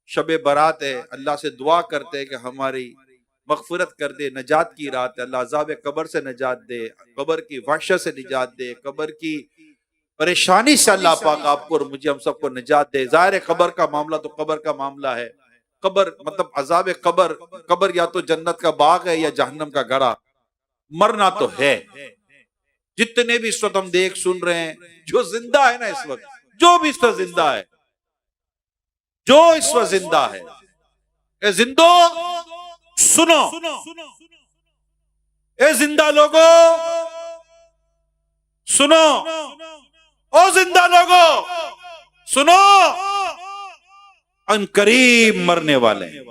शब बारात है, अल्लाह से दुआ करते हैं कि हमारी मगफिरत कर दे, नजात की रात है, अल्लाह अज़ाब कब्र से नजात दे, कब्र की वहशत से निजात दे, कब्र की परेशानी से अल्लाह पाक आपको और मुझे हम सबको निजात दे। ज़ाहिर है कब्र का मामला तो कब्र का मामला है, कब्र मतलब अज़ाब कब्र, कब्र या तो जन्नत का बाग है या जहन्नम का गड़ा। मरना तो है। जितने भी इस वक्त हम देख सुन रहे हैं, जो जिंदा है ना इस वक्त, जो भी इस वक्त जिंदा है, जो इस वक्त जिंदा है, ए जिंदो सुनो, ए जिंदा लोगो सुनो, ओ जिंदा लोगो सुनो, अनकरीब मरने वाले हैं।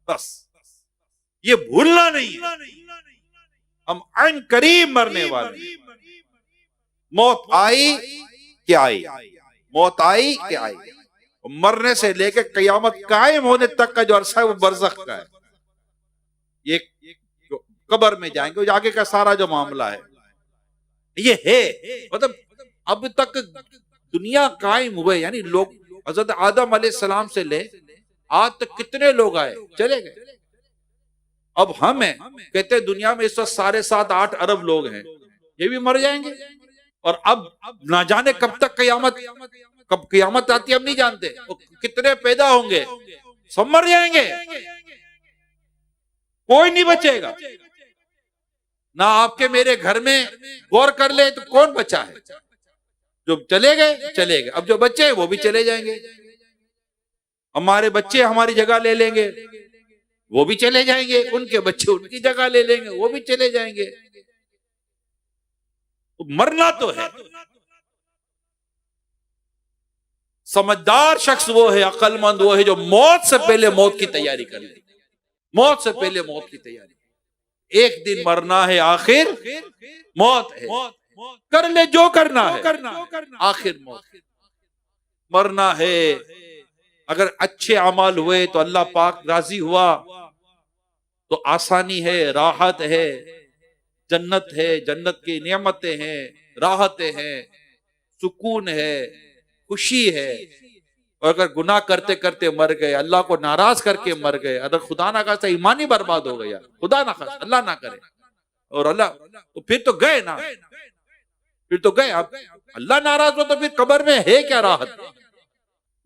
बस ये भूलना नहीं है, हम अनकरीब मरने वाले। मौत आई क्या आई, मौत आई क्या आई। मरने से लेकर कयामत कायम होने तक का जो अरसा है वो बरज़ख का है। ये कब्र में जाएंगे, आगे का सारा जो मामला है ये है। मतलब अब तक दुनिया कायम हुए, यानी लोग हजरत आदम अलैहिस्सलाम से ले आज तक कितने लोग आए चले गए। अब हम हैं, कहते हैं दुनिया में इस वक्त 7.5-8 अरब लोग हैं, ये भी मर जाएंगे। और अब ना जाने कब तक कयामत, कब कयामत आती है हम नहीं जानते, कितने पैदा होंगे, सब मर जाएंगे, कोई नहीं बचेगा। ना आपके मेरे घर में गौर कर ले तो कौन बचा है, जो चले गए चले गए, अब जो बच्चे हैं वो भी चले जाएंगे। हमारे बच्चे हमारी जगह ले लेंगे, वो भी चले जाएंगे, उनके बच्चे उनकी जगह ले लेंगे, वो भी चले जाएंगे। तो मरना तो है। समझदार शख्स वो है, अक्लमंद वो है जो मौत से पहले मौत की तैयारी कर ले, मौत से पहले मौत की तैयारी। एक दिन मरना है, आखिर मौत है, कर ले जो करना है, आखिर मौत मरना है। अगर अच्छे अमल हुए तो अल्लाह पाक राजी हुआ तो आसानी है, राहत है, जन्नत है, जन्नत की नेमतें हैं, राहतें हैं, सुकून है, खुशी है। और अगर गुनाह करते करते मर गए, अल्लाह को नाराज करके मर गए, अगर खुदा ना खास्ता ईमान ही बर्बाद हो गया, खुदा ना खास्ता, अल्लाह ना करे, और अल्लाह तो फिर तो गए ना, फिर तो गए। अब अल्लाह नाराज हो तो फिर कब्र में है क्या राहत।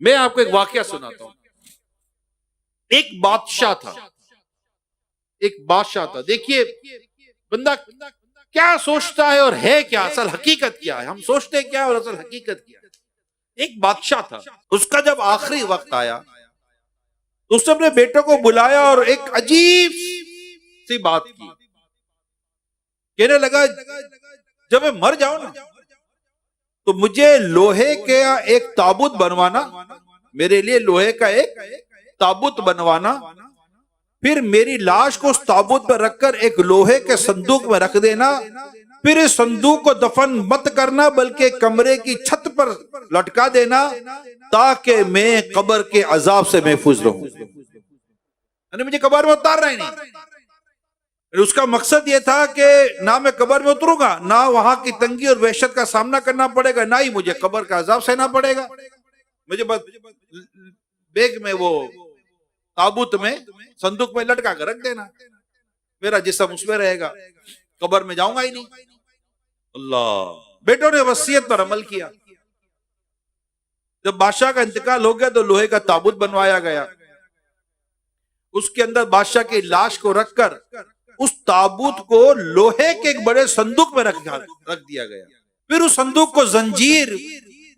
मैं आपको एक वाकया सुनाता हूं। एक बादशाह था, एक बादशाह था। देखिए बंदा क्या सोचता है और है क्या, असल हकीकत क्या है। हम सोचते क्या और असल हकीकत क्या है। एक बादशाह था, उसका जब आखिरी वक्त आया तो उसने अपने बेटों को बुलाया और एक अजीब सी बात की। कहने लगा जब मैं मर जाऊं ना तो मुझे लोहे के एक ताबूत बनवाना, मेरे लिए लोहे का एक ताबूत बनवाना, फिर मेरी लाश को उस ताबूत पर रखकर एक लोहे के संदूक में रख देना, फिर इस संदूक को दफन मत करना बल्कि कमरे की छत पर लटका देना ताकि मैं कब्र के अजाब से महफूज रहूं। यानी मुझे कब्र में उतारना ही नहीं। उसका मकसद यह था कि ना मैं कब्र में उतरूंगा, ना वहां की तंगी और वहशत का सामना करना पड़ेगा, ना ही मुझे कब्र का अजाब सहना पड़ेगा। मुझे बस बैग में वो ताबूत में संदूक में लटका कर रख देना, मेरा जिस्म उसमें रहेगा, कब्र में जाऊंगा ही नहीं। अल्लाह। बेटों ने वसीयत पर अमल किया। जब बादशाह का इंतकाल हो गया तो लोहे का ताबूत बनवाया गया, उसके अंदर बादशाह की लाश को रखकर उस ताबूत को लोहे के एक बड़े संदूक में रख दिया गया। फिर उस संदूक को जंजीर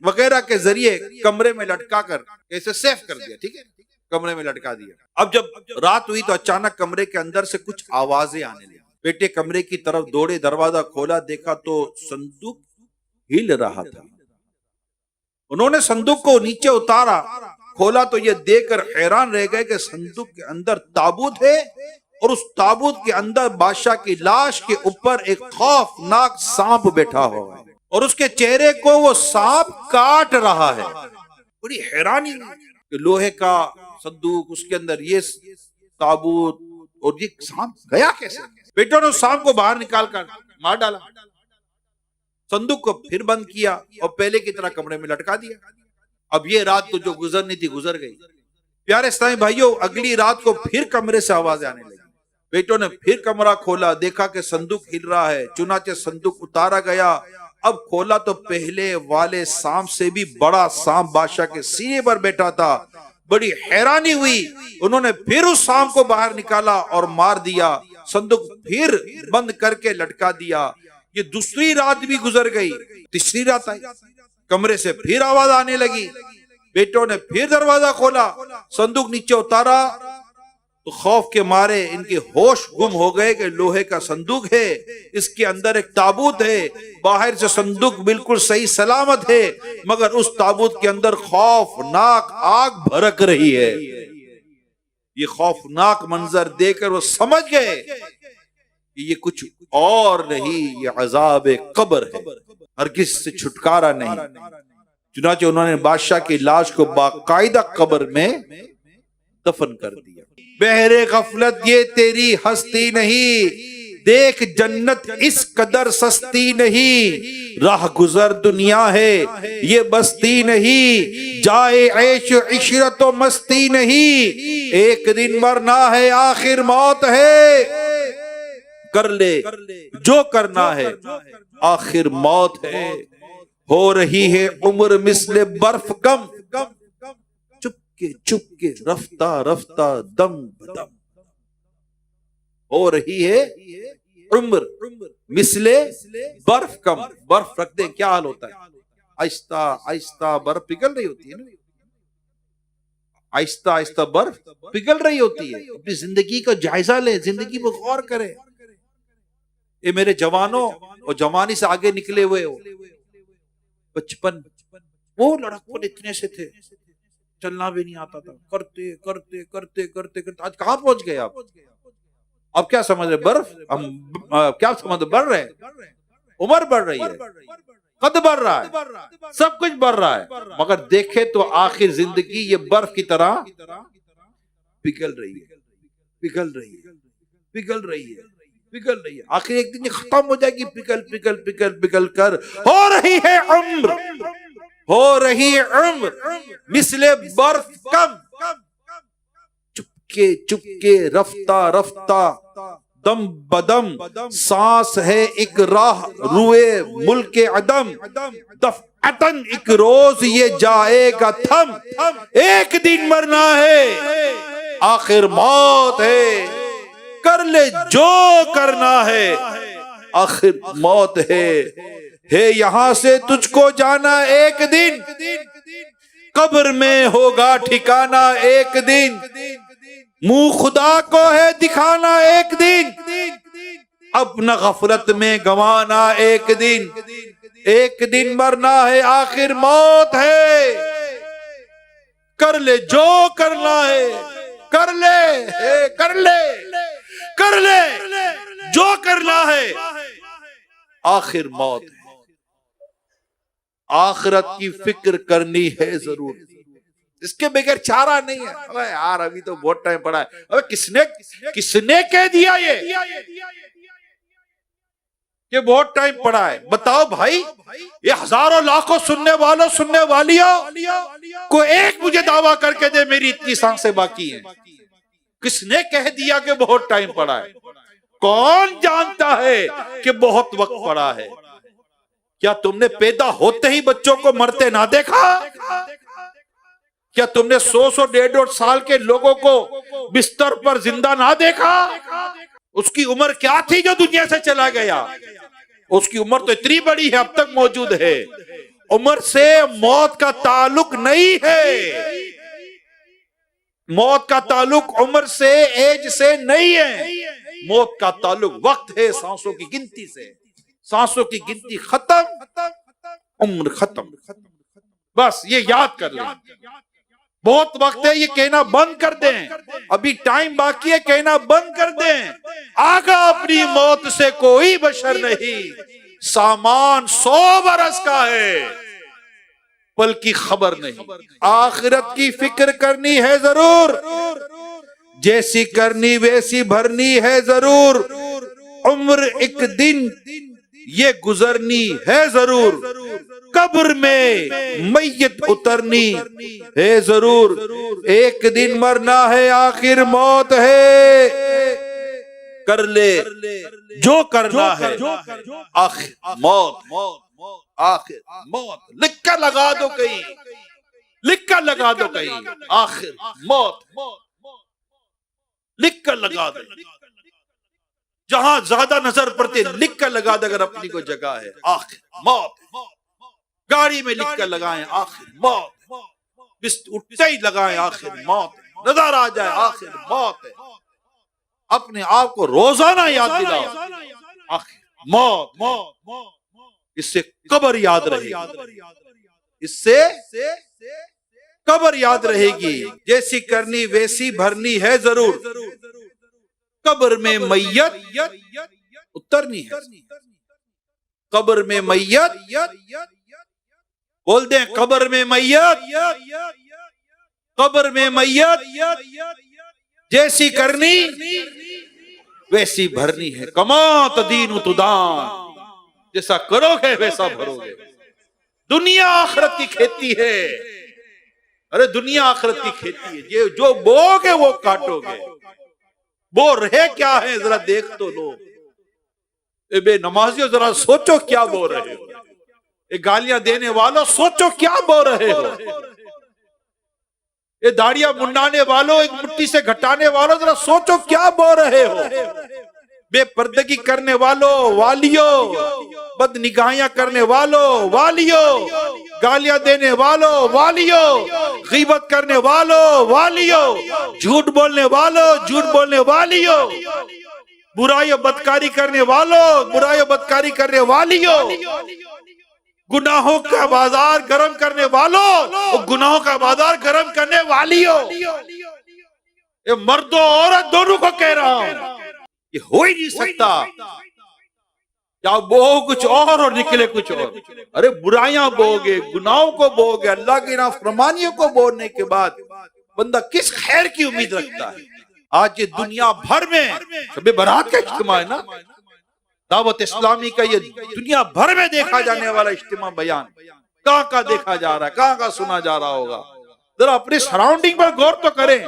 वगैरह के जरिए कमरे में लटका कर ऐसे सेफ कर दिया, ठीक है, कमरे में लटका दिया। अब जब रात हुई तो अचानक कमरे के अंदर से कुछ आवाजें आने लगी। बेटे कमरे की तरफ दौड़े, दरवाजा खोला, देखा तो संदूक हिल रहा था। उन्होंने संदूक को नीचे उतारा, खोला तो ये देखकर हैरान रह गए कि संदूक के अंदर ताबूत है और उस ताबूत के अंदर बादशाह की लाश के ऊपर एक खौफनाक सांप बैठा हुआ है और उसके चेहरे को वो सांप काट रहा है। बड़ी हैरानी, लोहे का संदूक, उसके अंदर ये ताबूत और ये सांप गया कैसे। बेटों ने सांप को बाहर निकाल कर मार डाला, संदूक को फिर बंद किया और पहले की तरह कमरे में लटका दिया। अब ये रात तो जो गुजरनी थी गुजर गई। प्यारे इस्लामी भाइयों, अगली रात को फिर कमरे से आवाज आने लगी। बेटों ने फिर कमरा खोला, देखा कि संदूक हिल रहा है। चुनाचे संदूक उतारा गया। अब खोला तो पहले वाले सांप से भी बड़ा सांप बादशाह के सीने पर बैठा था। बड़ी हैरानी हुई। उन्होंने फिर उस सांप को बाहर निकाला और मार दिया। संदूक फिर बंद करके लटका दिया। ये दूसरी रात भी गुजर गई। तीसरी रात आई, कमरे से फिर आवाज आने लगी। बेटों ने फिर दरवाजा खोला, संदूक नीचे उतारा तो खौफ के मारे इनके होश गुम हो गए कि लोहे का संदूक है, इसके अंदर एक ताबूत है। बाहर से संदूक बिल्कुल सही सलामत है, मगर उस ताबूत के अंदर खौफनाक आग भड़क रही है। ये खौफनाक मंजर देखकर वो समझ गए कि ये कुछ और नहीं, ये अजाब कब्र है, हरगिज़ से छुटकारा नहीं। चुनांचे उन्होंने बादशाह की लाश को बाकायदा कब्र में दफन कर दिया। बहरे गफलत ये तेरी हस्ती नहीं, देख जन्नत इस कदर सस्ती नहीं। राह गुजर दुनिया है ये बस्ती नहीं, जाए ऐश इशरत व मस्ती नहीं। एक दिन मरना है आखिर मौत है, कर ले जो करना है आखिर मौत है। हो रही है उम्र मिसले बर्फ कम, चुपके रफ्ता रफ्ता दम बदम। हो रही है उम्र मिसले बर्फ कम। बर्फ रख दे क्या हाल होता है, आहिस्ता आहिस्ता बर्फ पिघल रही होती है ना, आहिस्ता आहिस्ता बर्फ पिघल रही होती है। अपनी जिंदगी का जायजा ले, जिंदगी पर गौर करे। ये मेरे जवानों और जवानी से आगे निकले हुए हो, बचपन वो लड़कपन इतने से थे, चलना भी नहीं आता था, करते करते करते करते करते आज कहां पहुंच गए आप? अब क्या समझ रहे, बर्फ हम क्या समझ बढ़ रहे हैं, उम्र बढ़ रही है, कद बढ़ रहा है, सब कुछ बढ़ रहा है, मगर देखे तो आखिर जिंदगी ये बर्फ की तरह पिघल रही है, पिघल रही है, पिघल रही है, पिघल रही है। आखिर एक दिन ये खत्म हो जाएगी, पिघल पिघल पिघल पिघल कर। हो रही है उम्र, हो रही है उम्र मिसले बर्फ कम, चुपके चुपके रफ्ता रफ्ता दम बदम। सांस है एक राह रुए मुल्के अदम, दफअतन एक रोज ये जाएगा थम। एक दिन मरना है आखिर मौत है, कर ले जो करना है आखिर मौत है। यहां से तुझको जाना एक दिन, कब्र में होगा ठिकाना एक दिन। मुंह खुदा को है दिखाना एक दिन, अपना गफलत में गंवाना एक दिन। एक दिन मरना है आखिर मौत है, कर ले जो करना है, कर ले कर ले कर ले जो करना है आखिर मौत है। आखिरत की फिक्र करनी है जरूर, इसके बगैर चारा नहीं है। अबे यार अभी तो बहुत टाइम पड़ा है। अबे किसने कह दिया ये बहुत टाइम पड़ा है? बताओ भाई, ये हजारों लाखों सुनने वालों सुनने वालियों को एक मुझे दावा करके दे मेरी इतनी सांसें बाकी हैं। किसने कह दिया कि बहुत टाइम पड़ा है? कौन जानता है कि बहुत वक्त पड़ा है? क्या तुमने पैदा होते ही बच्चों को मरते ना देखा? क्या तुमने 100 150 साल के लोगों को बिस्तर पर जिंदा ना देखा? उसकी उम्र क्या थी जो दुनिया से चला गया? उसकी उम्र तो इतनी बड़ी है, अब तक मौजूद है। उम्र से मौत का ताल्लुक नहीं है, मौत का ताल्लुक उम्र से एज से नहीं है। मौत का ताल्लुक वक्त है, सांसों की गिनती से। सांसों की गिनती खत्म, उम्र खत्म। बस ये याद कर लें, बहुत वक्त है, ये कहना बंद कर दें। अभी टाइम बाकी है, कहना बंद कर दें। आगा अपनी मौत से कोई बशर नहीं, सामान 100 बरस का है, पल की खबर नहीं। आखिरत की फिक्र करनी है जरूर, जैसी करनी वैसी भरनी है जरूर। उम्र एक दिन ये गुजरनी है जरूर। कब्र में मैयत उतरनी है जरूर। एक दिन मरना है, आखिर मौत है। कर ले जो करना है, आखिर मौत, आखिर मौत। लिख कर लगा दो कहीं, लिख कर लगा दो कहीं, आखिर मौत, लिख कर लगा दो। जहां ज्यादा नजर पड़ती है लिख कर लगा दो, अगर अपनी को जगह है, आखिर मौत। गाड़ी में लिख कर लगाएं, आखिर मौत। उठते ही लगाएं, आखिर मौत। नजर आ जाए, आखिर मौत है। अपने आप को रोजाना याद दिलाओ, आखिर मौत। इससे कब्र याद रहेगी, इससे कब्र याद रहेगी। जैसी करनी वैसी भरनी है जरूर। कब्र में मैयत उतरनी है, कब्र में मैयत। बोल दें, कब्र में मैयत, कब्र में मैयत। जैसी करनी वैसी भरनी है। कमा तदीन तुदान, जैसा करोगे वैसा भरोगे। दुनिया आखिरत की खेती है। अरे दुनिया आखिरत की खेती है, ये जो बोगे वो काटोगे। बो रहे क्या है जरा देख तो लो। ए बेनमाजियों, जरा सोचो क्या बो रहे हो। ये गालियां देने वालों, सोचो क्या बो रहे हो। ये दाढ़ियां मुंडाने वालों, एक मिट्टी से घटाने वालों, जरा सोचो क्या बो रहे हो। बेपर्दगी करने वालों वालियों, बदनिगाहियां करने वालों वालियों, गालियां देने वालों वालियों, गीबत करने वालों वालियों, झूठ बोलने वालों झूठ बोलने वालियों, बुराइयों बदकारी करने वालों बुराइयों बदकारी करने वालियों, गुनाहों का बाजार गर्म करने वालों और गुनाहों का बाजार गर्म करने वालियों। ये मर्दों औरत दोनों को कह रहा हूं, ये हो ही नहीं सकता। या बो कुछ और निकले कुछ और। अरे बुराइयां बोगे, गुनाहों को बोगे, अल्लाह की नाफरमानियों को बोलने के बाद बंदा किस खैर की उम्मीद रखता है। आज ये दुनिया भर में शब बारात का इज्तिमा है ना, दावत इस्लामी का ये दुनिया भर में देखा जाने वाला इज्तिमा बयान कहाँ का देखा जा रहा है, कहाँ का सुना जा रहा होगा। जरा अपने सराउंडिंग पर गौर तो करें।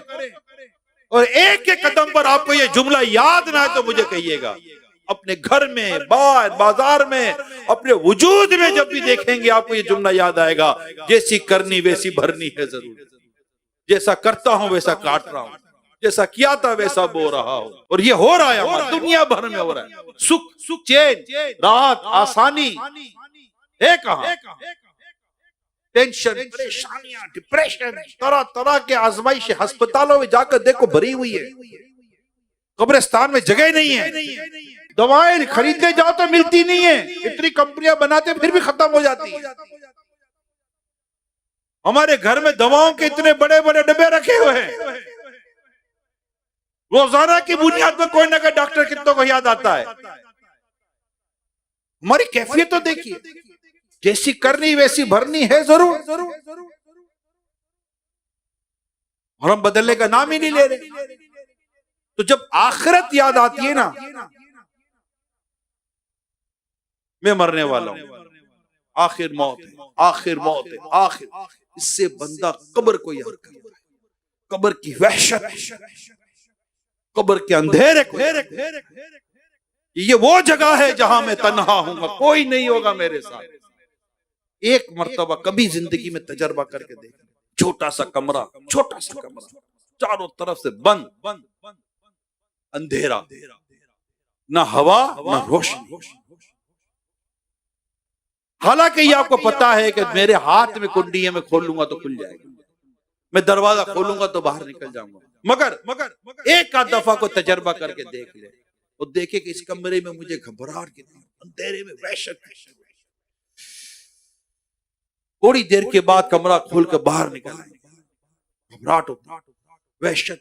और एक एक कदम पर आपको ये जुमला याद ना है तो मुझे कहिएगा। अपने घर में, बाहर, बाजार में, अपने वजूद में जब भी देखेंगे आपको ये जुमला याद आएगा, जैसी करनी वैसी भरनी है जरूर। जैसा करता हूं वैसा काट रहा हूं, जैसा किया था वैसा बो रहा हूं। और ये हो रहा है, हमारा दुनिया भर में हो रहा है। सुख चैन, राहत, आसानी है कहां? टेंशन, परेशानियां, डिप्रेशन, तरह तरह के आजमाइश अस्पतालों में जाकर देखो भरी हुई है। कब्रिस्तान में जगह नहीं है। दवाएं खरीदने जाओ तो मिलती नहीं है। इतनी कंपनियां बनाते फिर भी खत्म हो जाती है। हमारे घर में दवाओं के इतने बड़े बड़े डब्बे रखे हुए हैं। रोजाना की बुनियाद पर कोई ना कोई डॉक्टर कितनों को याद आता है। हमारी कैफियत तो देखिए, जैसी करनी वैसी भरनी है जरूर। और हम बदलने का नाम ही नहीं ले रहे। तो जब आखिरत याद आती है ना, मैं मरने वाला हूं, आखिर मौत है, आखिर मौत है, आखिर। इससे बंदा कब्र को याद करता है, कब्र की वहशत, कब्र के अंधेरे को। ये वो जगह है जहां मैं तन्हा हूंगा, कोई नहीं होगा मेरे साथ। एक मर्तबा कभी जिंदगी में तजर्बा करके देख। छोटा सा कमरा, छोटा सा कमरा, चारों तरफ से बंद, अंधेरा, ना हवा ना रोशनी। हालांकि ये आपको पता है कि मेरे हाथ में कुंडी है, मैं खोल लूंगा तो खुल जाएगी, मैं दरवाजा खोलूंगा तो बाहर निकल जाऊंगा। मगर एक आध दफा को तजर्बा करके देख ले और देखे कि इस कमरे में मुझे घबराहट कितनी, अंधेरे में वहशत। थोड़ी देर के बाद कमरा खोल कर बाहर निकल, घबराहट होती, वहशत।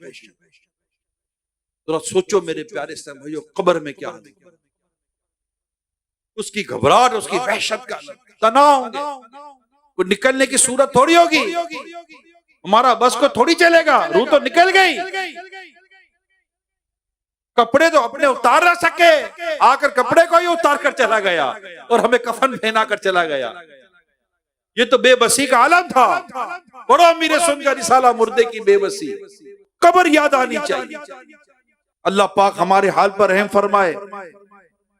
तो सोचो मेरे प्यारे से भाइयों, कब्र में क्या है, उसकी घबराहट, उसकी वहशत का तनाव को निकलने की सूरत थोड़ी होगी। हमारा बस को थोड़ी चलेगा, रूह तो निकल गई। कपड़े तो अपने उतार ना सके, आकर कपड़े को ही उतार कर चला गया और हमें कफन पहना कर चला गया। ये तो बेबसी का आलम था। बड़ो अमीर सुनकर रिसाला मुर्दे की बेबसी, कब्र याद आनी चाहिए। अल्लाह पाक हमारे हाल पर रहम फरमाए।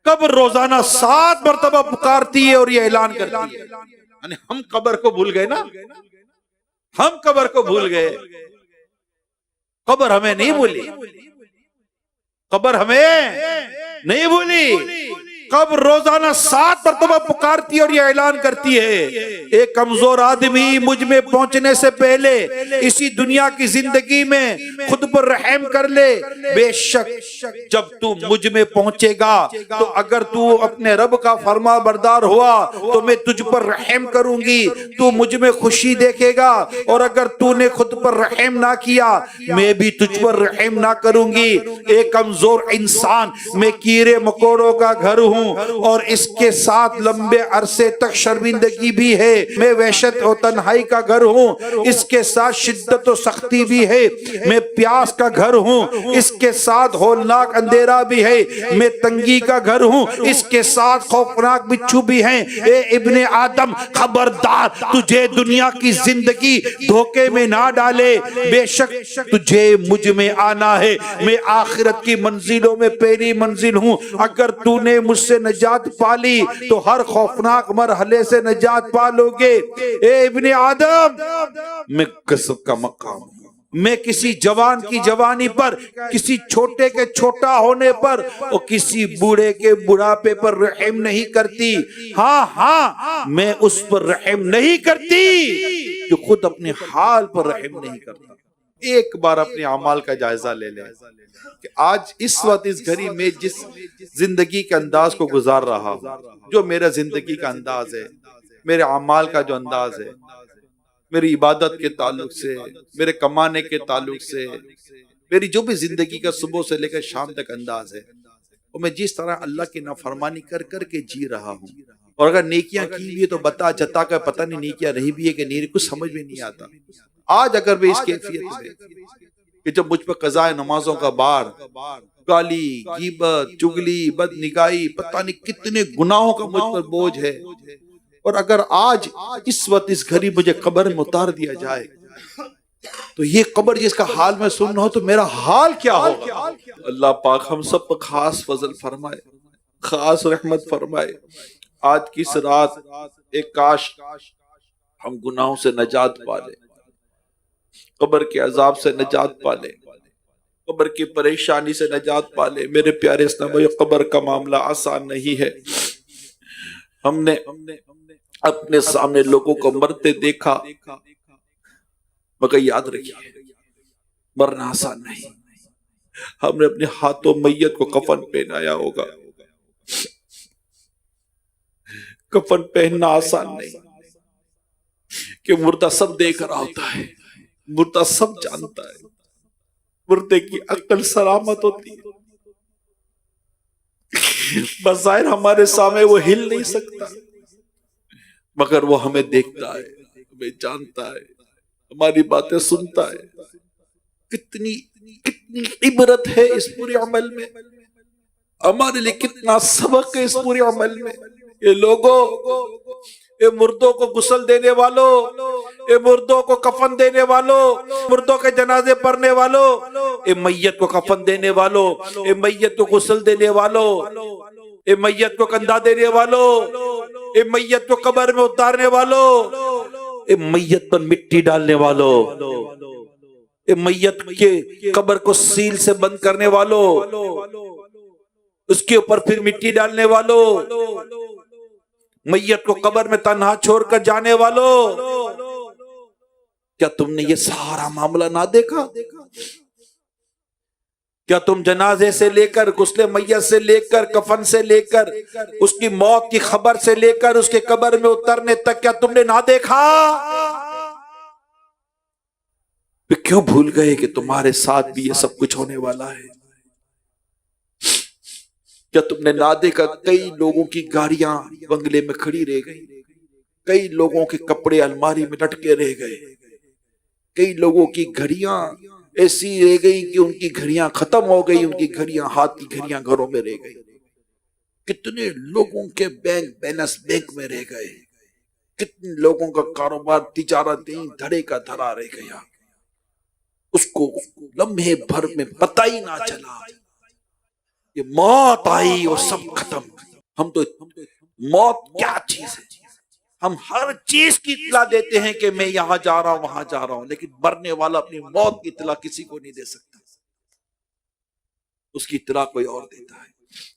कब्र रोजाना 7 मरतबा पुकारती है और ये ऐलान करती है। यानी हम कब्र को भूल गए ना, हम कब्र को भूल गए। कब्र हमें नहीं भूली, कब्र हमें नहीं भूली। कब्र रोजाना 7 मरतबा पुकारती है और ये ऐलान करती है, एक कमजोर आदमी मुझ में पहुंचने से पहले इसी दुनिया की जिंदगी में खुद पर रहम कर ले। बेशक जब तू मुझ में पहुंचेगा तो अगर तू अपने रब का फरमा बरदार हुआ तो मैं तुझ पर रहम करूंगी, तू मुझ में खुशी देखेगा। और अगर तूने खुद पर रहम ना किया मैं भी तुझ पर रहम ना करूंगी। एक कमजोर इंसान, मैं कीड़े मकोड़ों का घर हूं और इसके साथ लंबे अरसे तक शर्मिंदगी भी है। मैं वहशत और तन्हाई का घर हूँ, इसके साथ शिद्दत और सख्ती भी है। मैं प्यास का घर हूँ, इसके साथ होलनाक अंधेरा भी है। मैं तंगी का घर हूँ, इसके साथ खौफनाक बिच्छू भी हैं। ए इब्ने आदम, खबरदार, तुझे दुनिया की जिंदगी धोखे में ना डाले। बेशक तुझे मुझ में आना है, मैं आखिरत की मंजिलों में पहली मंजिल हूँ। अगर तूने मुझसे नजात पाली तो हर खौफनाक मरहले से नजात पालोगे। ए इब्ने आदम, मैं कसम का मकाम, मैं किसी जवान की जवानी पर, किसी छोटे के छोटा होने पर और किसी बूढ़े के बुढ़ापे पर रहम नहीं करती। हाँ, मैं उस पर रहम नहीं करती जो खुद अपने हाल पर रहम नहीं करता। एक बार अपने अमाल का जायजा ले लें कि आज इस वक्त इस घड़ी में जिस जिंदगी के अंदाज को गुजार रहा हूं, जो मेरा जिंदगी का अंदाज है, मेरे अमाल का जो अंदाज है, मेरी इबादत के ताल्लुक से, मेरे कमाने के ताल्लुक से, मेरी जो भी जिंदगी का सुबह से लेकर शाम तक अंदाज है, और मैं जिस तरह अल्लाह की नाफरमानी कर करके जी रहा हूँ। और अगर नेकियां की भी है तो बता जता कर पता नहीं नेकियां रही भी है कि नहीं, कुछ समझ में नहीं आता। आज अगर मैं इस कैफियत में कि जब मुझ पर कज़ाए नमाजों का बार, गाली, गीबत, चुगली, बदनिगाही, पता नहीं कितने गुनाहों का मुझ पर बोझ है, और अगर आज इस वक्त इस घड़ी मुझे कब्र में उतार दिया जाए तो ये कब्र जिसका हाल में सुन रहा हो तो मेरा हाल क्या होगा। अल्लाह पाक हम सब पर खास फजल फरमाए, खास रहमत फरमाए। आज की इस रात एक काश हम गुनाहों से नजात पाले, कब्र के अजाब से नजात पाले, कब्र की परेशानी से नजात पाले। मेरे प्यारे इस्लाम, कब्र का मामला आसान नहीं है। हमने अपने सामने लोगों को मरते देखा, मगर याद रखिए मरना आसान नहीं। हमने अपने हाथों मैयत को कफन पहनाया होगा, कफन पहनना आसान नहीं कि मुर्दा सब देख रहा होता है, मुर्दा सब जानता है, मुर्दे की अक्ल सलामत होती है, बज़ाहिर हमारे सामने वो हिल नहीं सकता, मगर वो हमें देखता है, हमें जानता है, हमारी बातें सुनता है। कितनी कितनी इबरत है इस पूरे अमल में, हमारे लिए कितना सबक है इस पूरे अमल में। ये लोगों, ये मुर्दों को गुस्ल देने वालों, ये मुर्दों को कफन देने वालों, मुर्दों के जनाजे पढ़ने वालों, ये मैयत को कफन देने वालों, ये मैयत को गुस्ल देने वालों, ये मैयत को कंधा देने वालों, ये मैयत को कब्र में उतारने वालों, ये मैयत पर मिट्टी डालने वालों, ये मैयत के कब्र को सील से बंद करने वालों, उसके ऊपर फिर मिट्टी डालने वालों, मैयत को कब्र में तन्हा छोड़कर जाने वालों, क्या तुमने ये सारा मामला ना देखा? क्या तुम जनाजे से लेकर, गुस्ले मैयत से लेकर, कफन से लेकर, उसकी मौत की खबर से लेकर उसके कब्र में उतरने तक क्या तुमने ना देखा? फिर क्यों भूल गए कि तुम्हारे साथ भी ये सब कुछ होने वाला है? क्या तुमने ना देखा कई लोगों की गाड़ियां बंगले में खड़ी रह गई, कई लोगों के कपड़े अलमारी में लटके रह गए, कई लोगों की घड़ियां ऐसी रह गई कि उनकी घड़ियां खत्म हो गई, उनकी घड़ियां, हाथ की घड़ियां घरों में रह गई। कितने लोगों के बैंक बैलेंस बैंक में रह गए, कितने लोगों का कारोबार तिजारत धड़े का धड़ा रह गया, उसको लम्हे भर में पता ही ना चला, ये मौत आई और सब खत्म। हम तो मौत क्या चीज है, हम हर चीज की इत्तला देते हैं कि मैं यहां जा रहा हूं वहां जा रहा हूं, लेकिन मरने वाला अपनी मौत की इत्तला किसी को नहीं दे सकता, उसकी इत्तला कोई और देता है।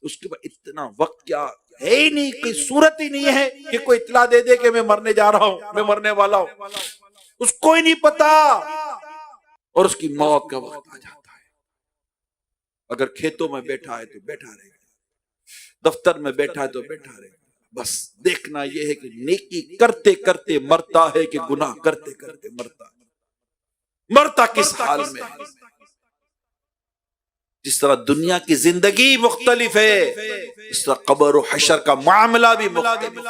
उसके बाद इतना वक्त क्या है ही नहीं, कोई सूरत ही नहीं है कि कोई इत्तला दे दे कि मैं मरने जा रहा हूं, मैं मरने वाला हूं, उसको ही नहीं पता, और उसकी मौत का वक्त आ जाता है। अगर खेतों में बैठा है तो बैठा रहेगा, दफ्तर में बैठा है तो बैठा रहेगा, बस देखना यह है कि नेकी करते करते मरता है कि गुनाह करते करते मरता है। मरता किस हाल में है? जिस तरह दुनिया की जिंदगी मुख्तलिफ है, इस तरह कब्र और हशर का मामला भी मुख्तलिफ है।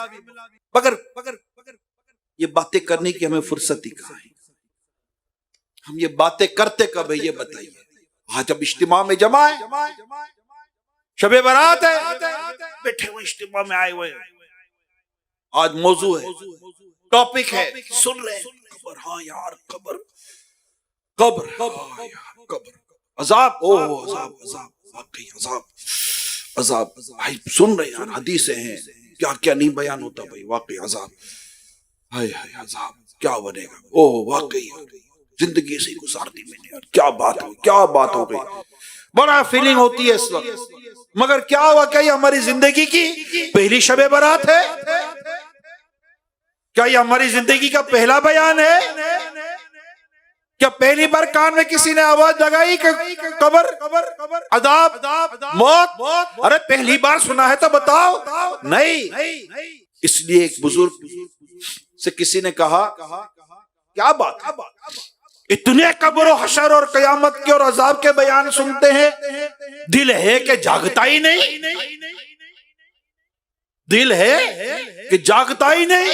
मगर ये बातें करने की हमें फुर्सत ही कहाँ है? हम ये बातें करते कब है ये बताइए। आज जब इज्तिमा में जमा है, शबे बारात है, बैठे हुए इज्तिमा में आए हुए, आज मौजू है, टॉपिक है, सुन रहे हैं कब्र, हाँ यार कब्र, कब्र, हाँ यार कब्र, अजाब, ओ अजाब, अजाब, वाकई अजाब, अजाब, भाई सुन रहे यार, हदीसें हैं, क्या क्या नहीं बयान होता भाई, वाकई अजाब, हाय हाय अजाब, क्या बनेगा, ओ वाकई जिंदगी से गुजार दी मैंने यार, क्या बात हो, क्या बात हो गई, बड़ा फीलिंग होती है इस वक्त। मगर क्या हुआ, क्या ये हमारी जिंदगी की पहली शबे बारात है? क्या ये हमारी जिंदगी का पहला बयान है? क्या पहली बार कान में किसी ने आवाज लगाई कि कब्र, अज़ाब, मौत? अरे पहली बार सुना है तो बताओ। नहीं, इसलिए एक बुजुर्ग से किसी ने कहा, क्या बात है, इतने कब्र और हशर और कयामत के और अजाब के बयान सुनते हैं, दिल है कि जागता ही नहीं, दिल है कि जागता ही नहीं।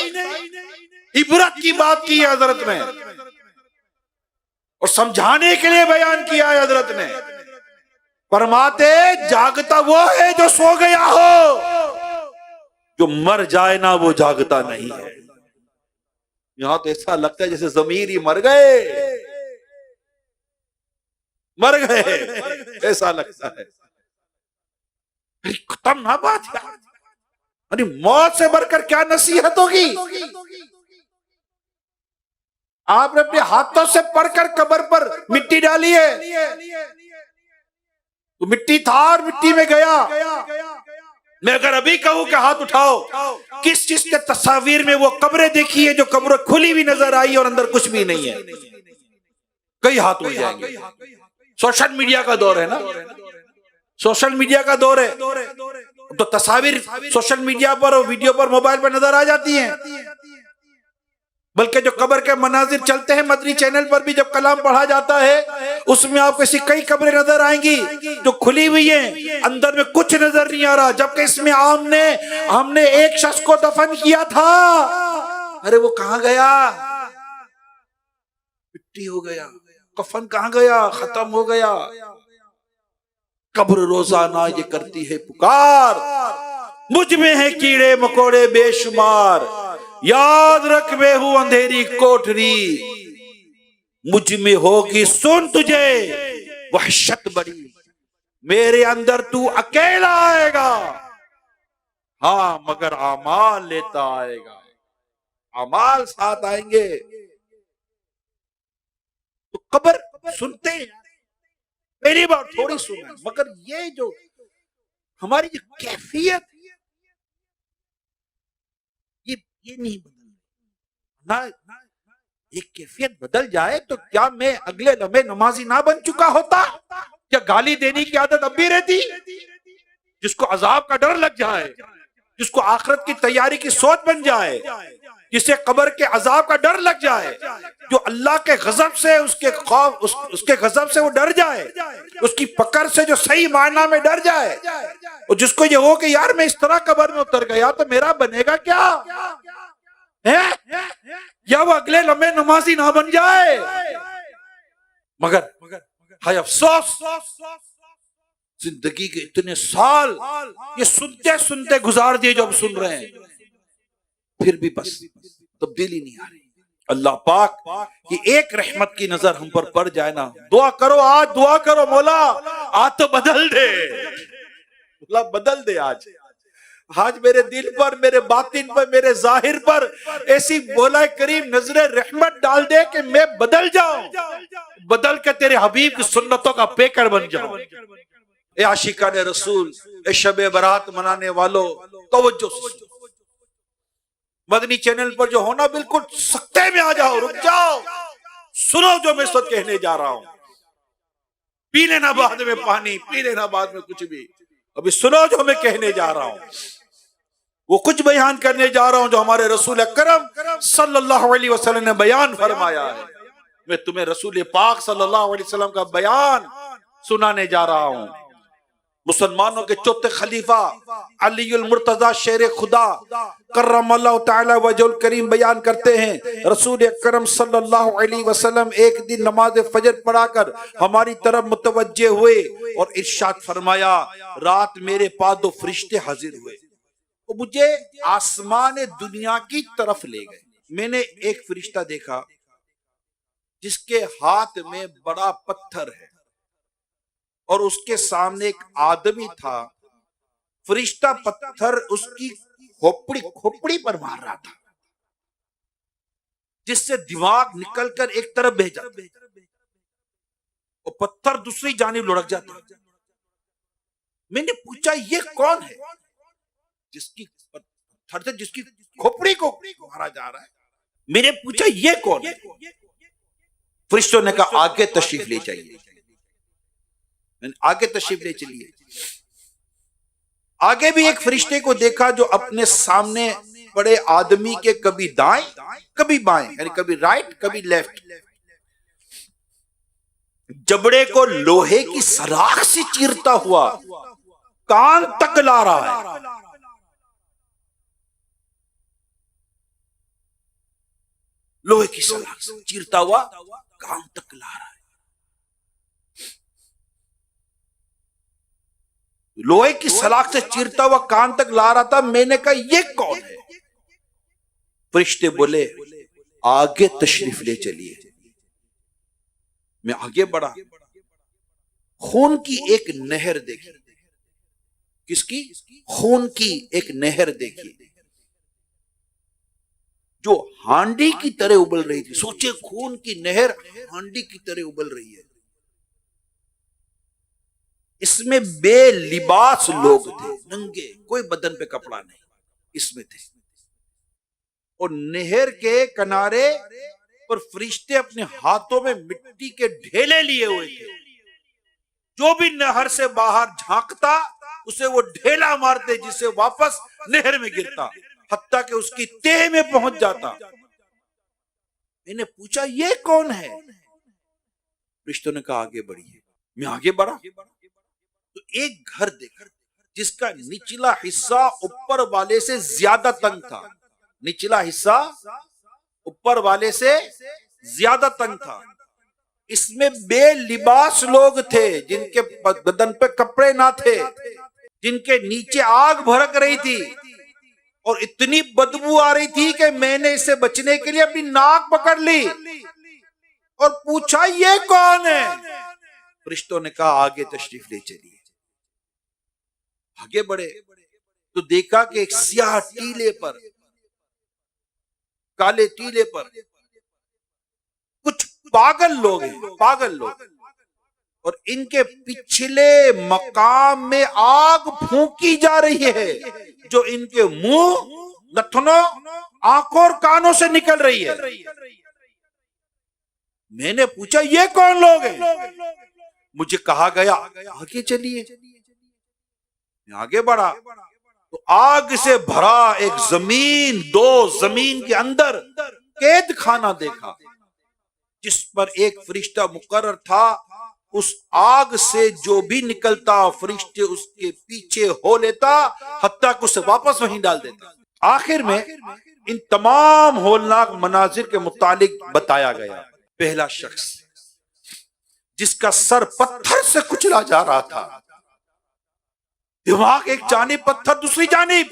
इबरत की बात की है हजरत ने, और समझाने के लिए बयान किया है हजरत ने। फरमाते जागता वो है जो सो गया हो, जो मर जाए ना वो जागता नहीं है। यहां तो ऐसा लगता है जैसे जमीर ही मर गए, मर गए, ऐसा लगता है। खत्म ना बात यार, अरे मौत से बढ़कर क्या नसीहत होगी। आपने अपने हाथों से पढ़कर कब्र पर मिट्टी डाली है, तो मिट्टी था और मिट्टी में गया। मैं अगर अभी कहूं कि हाथ उठाओ, किस चीज के तस्वीर में वो कब्रें देखी है जो कब्र खुली हुई नजर आई और अंदर कुछ भी नहीं है? कई हाथ उठ जाएंगे। सोशल मीडिया का दौर है ना, सोशल मीडिया का दौर है, तो तस्वीर सोशल मीडिया पर और वीडियो पर, मोबाइल पर नजर आ जाती हैं। बल्कि जो कब्र के मनाजिर चलते हैं मदनी चैनल पर भी, जब कलाम पढ़ा जाता है उसमें आपको ऐसी कई कब्रें नजर आएंगी जो खुली हुई हैं, अंदर में कुछ नजर नहीं आ रहा। जबकि इसमें हमने एक शख्स को दफन किया था, अरे वो कहां गया? मिट्टी हो गया। कफन कहां गया? खत्म हो गया। कब्र रोजाना ये करती है पुकार, मुझ में है कीड़े मकोड़े बेशुमार, याद रख मैं हूं अंधेरी कोठरी, मुझ में होगी सुन तुझे वहशत बड़ी, मेरे अंदर तू अकेला आएगा, हाँ मगर अमाल लेता आएगा, अमाल साथ आएंगे। तो कब्र सुनते हैं, पहली बार थोड़ी सुना, मगर ये जो हमारी जो कैफियत ये नहीं बदलना ना। एक कैफियत बदल जाए तो क्या मैं अगले लम्हे नमाजी ना बन चुका होता? क्या गाली देने की आदत अब भी रहती? जिसको अजाब का डर लग जाए, जिसको आखिरत की तैयारी की सोच बन जाए, जिसे कब्र के अजाब का डर लग जाए, जो अल्लाह के गजब से, उसके खौफ, उसके गजब से वो डर जाए, उसकी पकड़ से जो सही मायना में डर जाए, और जिसको ये हो कि यार मैं इस तरह कब्र में उतर गया तो मेरा बनेगा क्या है? या वो अगले लम्हे नमाजी ना बन जाए। मगर हाय अफसोस, जिंदगी के इतने साल ये सुनते सुनते गुजार दिए जो अब सुन रहे हैं, फिर भी बस तब्दीली नहीं आ रही। अल्लाह पाक की एक रहमत की नजर हम पर पड़ जाए ना, दुआ करो, आज दुआ करो, मौला आज तो बदल दे, मौला बदल दे आज मेरे दिल पर, मेरे बातिन पर, मेरे जाहिर पर ऐसी मौला करीम नजरे रहमत डाल दे कि मैं बदल जाऊं, बदल के तेरे हबीब की सुन्नतों का पेकर बन जाऊं। ए आशिकान रसूल, ए शबे बारात मनाने वालों, तवज्जो से मदनी चैनल पर जो होना, बिल्कुल सख्ते में आ जाओ, रुक जाओ, सुनो जो मैं इस वक्त कहने जा रहा हूं। पी लेना बाद में पानी, पी लेना बाद में कुछ भी, अभी सुनो जो मैं कहने जा रहा हूं। वो कुछ बयान करने जा रहा हूं जो हमारे रसूल अकरम सल्लल्लाहु अलैहि वसल्लम ने बयान फरमाया है। मैं तुम्हें रसूल पाक सल्लल्लाहु अलैहि वसल्लम का बयान सुनाने जा रहा हूं। मुसलमानों के चौथे खलीफा अलीउल मुर्तजा शेर खुदा कर्रमल्लाहु ताला वजहुल करीम बयान करते हैं, रसूल अकरम सल्लल्लाहु अलैहि वसल्लम एक दिन नमाज फजर पढ़ाकर हमारी तरफ मुतवज्जे हुए और इरशाद फरमाया, रात मेरे पास दो फरिश्ते हाजिर हुए, वो मुझे आसमान दुनिया की तरफ ले गए। मैंने एक फरिश्ता देखा जिसके हाथ में बड़ा पत्थर है और उसके सामने एक आदमी था। फरिश्ता पत्थर उसकी खोपड़ी पर मार रहा था, जिससे दिमाग निकलकर एक तरफ बह जाता और पत्थर दूसरी जानिब लुढ़क जाता। मैंने पूछा ये कौन है जिसकी पत्थर से जिसकी खोपड़ी को मारा जा रहा है? मैंने पूछा ये कौन है? फरिश्तों ने कहा आगे तशरीफ ले जाइए। आगे तशरीफ ले चलिए। आगे भी एक फरिश्ते को देखा जो अपने सामने पड़े आदमी के कभी दाएं कभी बाएं, यानी कभी राइट कभी लेफ्ट, जबड़े को लोहे की सलाख से चीरता हुआ कान तक ला रहा है। लोहे की सलाख से चीरता हुआ कान तक ला रहा है। लोहे की सलाख से चीरता हुआ कान तक ला रहा था। मैंने कहा ये कौन है? फरिश्ते बोले आगे तशरीफ ले चलिए। मैं आगे बढ़ा, खून की एक नहर देखी। किसकी? खून की एक नहर देखी जो हांडी की तरह उबल रही थी। सोचे खून की नहर हांडी की तरह उबल रही है। इसमें बेलिबास लोग थे, नंगे, कोई बदन पे कपड़ा नहीं, इसमें थे। और नहर के किनारे पर फरिश्ते अपने हाथों में मिट्टी के ढेले लिए हुए थे। जो भी नहर से बाहर झांकता उसे वो ढेला मारते, जिसे वापस नहर में गिरता, हत्ता कि उसकी तह में पहुंच जाता। मैंने पूछा ये कौन है? फरिश्तों ने कहा आगे बढ़िए। मैं आगे बढ़ा तो एक घर देखा जिसका निचला हिस्सा ऊपर वाले से ज्यादा तंग था। निचला हिस्सा ऊपर वाले से ज्यादा तंग था। इसमें बेलिबास लोग थे, जिनके बदन पे कपड़े ना थे, जिनके नीचे आग भड़क रही थी और इतनी बदबू आ रही थी कि मैंने इससे बचने के लिए अपनी नाक पकड़ ली और पूछा ये कौन है? फरिश्तों ने कहा आगे तशरीफ ले चलिए। आगे बढ़े तो देखा कि एक स्याह टीले पर, काले टीले पर कुछ पागल लोग हैं, पागल लोग, और इनके पिछले मकाम में आग फूंकी जा रही है जो इनके मुंह, नथनों, आंखों और कानों से निकल रही है। मैंने पूछा ये कौन लोग हैं? मुझे कहा गया आगे चलिए। आगे बढ़ा तो आग से भरा एक जमीन, दो जमीन के अंदर कैद खाना देखा, जिस पर एक फरिश्ता मुकर्रर था। उस आग से जो भी निकलता फरिश्ते उसके पीछे हो लेता, हत्ता कि उसे वापस वहीं डाल देता। आखिर में इन तमाम होलनाक मनाजिर के मुतालिक बताया गया। पहला शख्स जिसका सर पत्थर से कुचला जा रहा था, दिमाग एक जानिब, पत्थर दूसरी जानिब,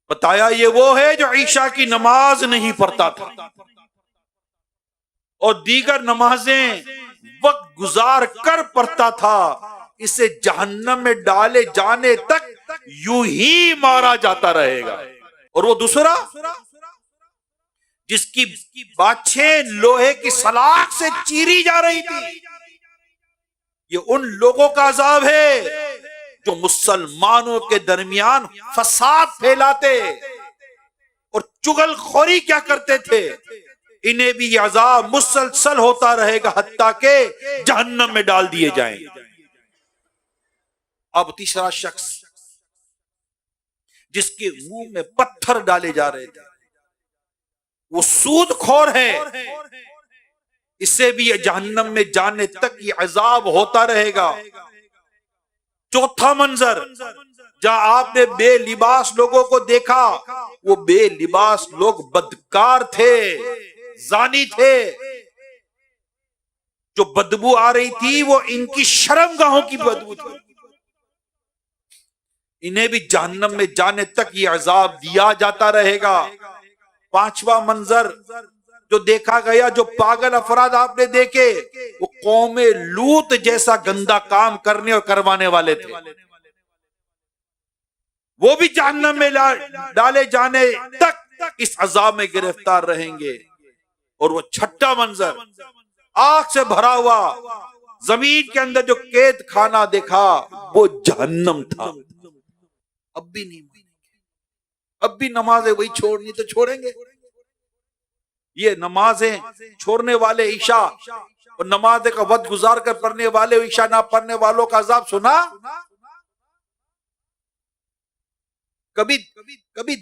बताया ये वो है जो ईशा की नमाज नहीं पढ़ता था और दीगर नमाजें वक्त गुजार कर पढ़ता था, इसे जहन्नम में डाले जाने तक यूं ही मारा जाता रहेगा। और वो दूसरा जिसकी बाछें लोहे की सलाख से चीरी जा रही थी, ये उन लोगों का अजाब है जो मुसलमानों के दरमियान फसाद फैलाते और चुगलखोरी क्या करते थे। इन्हें भी यह अजाब मुसलसल होता रहेगा हत्ता के जहन्नम में डाल दिए जाएंगे। अब तीसरा शख्स जिसके मुंह में पत्थर डाले जा रहे थे, वो सूदखोर है, इससे भी यह जहन्नम में जाने तक ये अजाब होता रहेगा। चौथा मंजर जहां आपने बेलिबास लोगों को देखा, वो बेलिबास लोग बदकार थे, जानी थे। जो बदबू आ रही थी वो इनकी शर्मगाहों की बदबू थी। इन्हें भी जहन्नम में जाने तक ये अजाब दिया जाता रहेगा। पांचवा मंजर जो देखा गया, जो पागल अफराद आपने देखे, वो कौमे लूत जैसा गंदा काम करने और करवाने वाले थे। वो भी जहन्नम में डाले जाने तक इस अजाब में गिरफ्तार रहेंगे। और वो छठा मंजर, आग से भरा हुआ जमीन के अंदर जो कैद खाना देखा, वो जहन्नम था। अब भी नहीं मानेंगे, अब भी नमाजें वही छोड़नी तो छोड़ेंगे। ये नमाजें छोड़ने वाले ईशा और नमाज का वक्त गुजार कर पढ़ने वाले, ईशा ना पढ़ने वालों का अजाब सुना। कभी कभी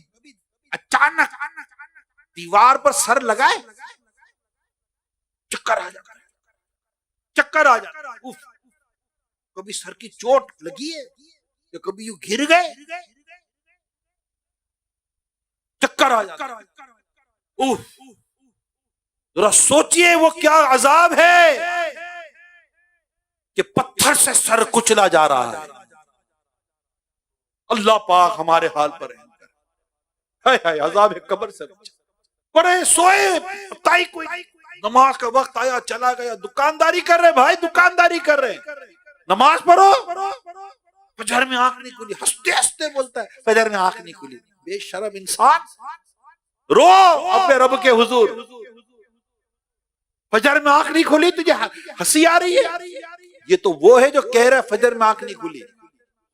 अचानक दीवार पर सर लगाए, चक्कर आ जाता, चक्कर आ जाता। कभी सर की चोट लगी है या कभी यूं गिर गए, चक्कर आ जाता। जरा सोचिए वो क्या अजाब है कि पत्थर से सर कुचला जा रहा है। अल्लाह पाक हमारे हाल पर है। अजाब है कब्र से पड़े सोए, ताई कोई नमाज का वक्त आया चला गया, दुकानदारी कर रहे भाई, दुकानदारी कर रहे, नमाज पढ़ो। फजर में आंख नहीं खुली, हंसते हंसते बोलता है फजर में आंख नहीं खुली। बेशरम इंसान, रो अपने रब के हुजूर। फजर में आंख नहीं खुली, तुझे हंसी आ रही है। ये तो वो है जो कह रहा है फजर में आंख नहीं खुली।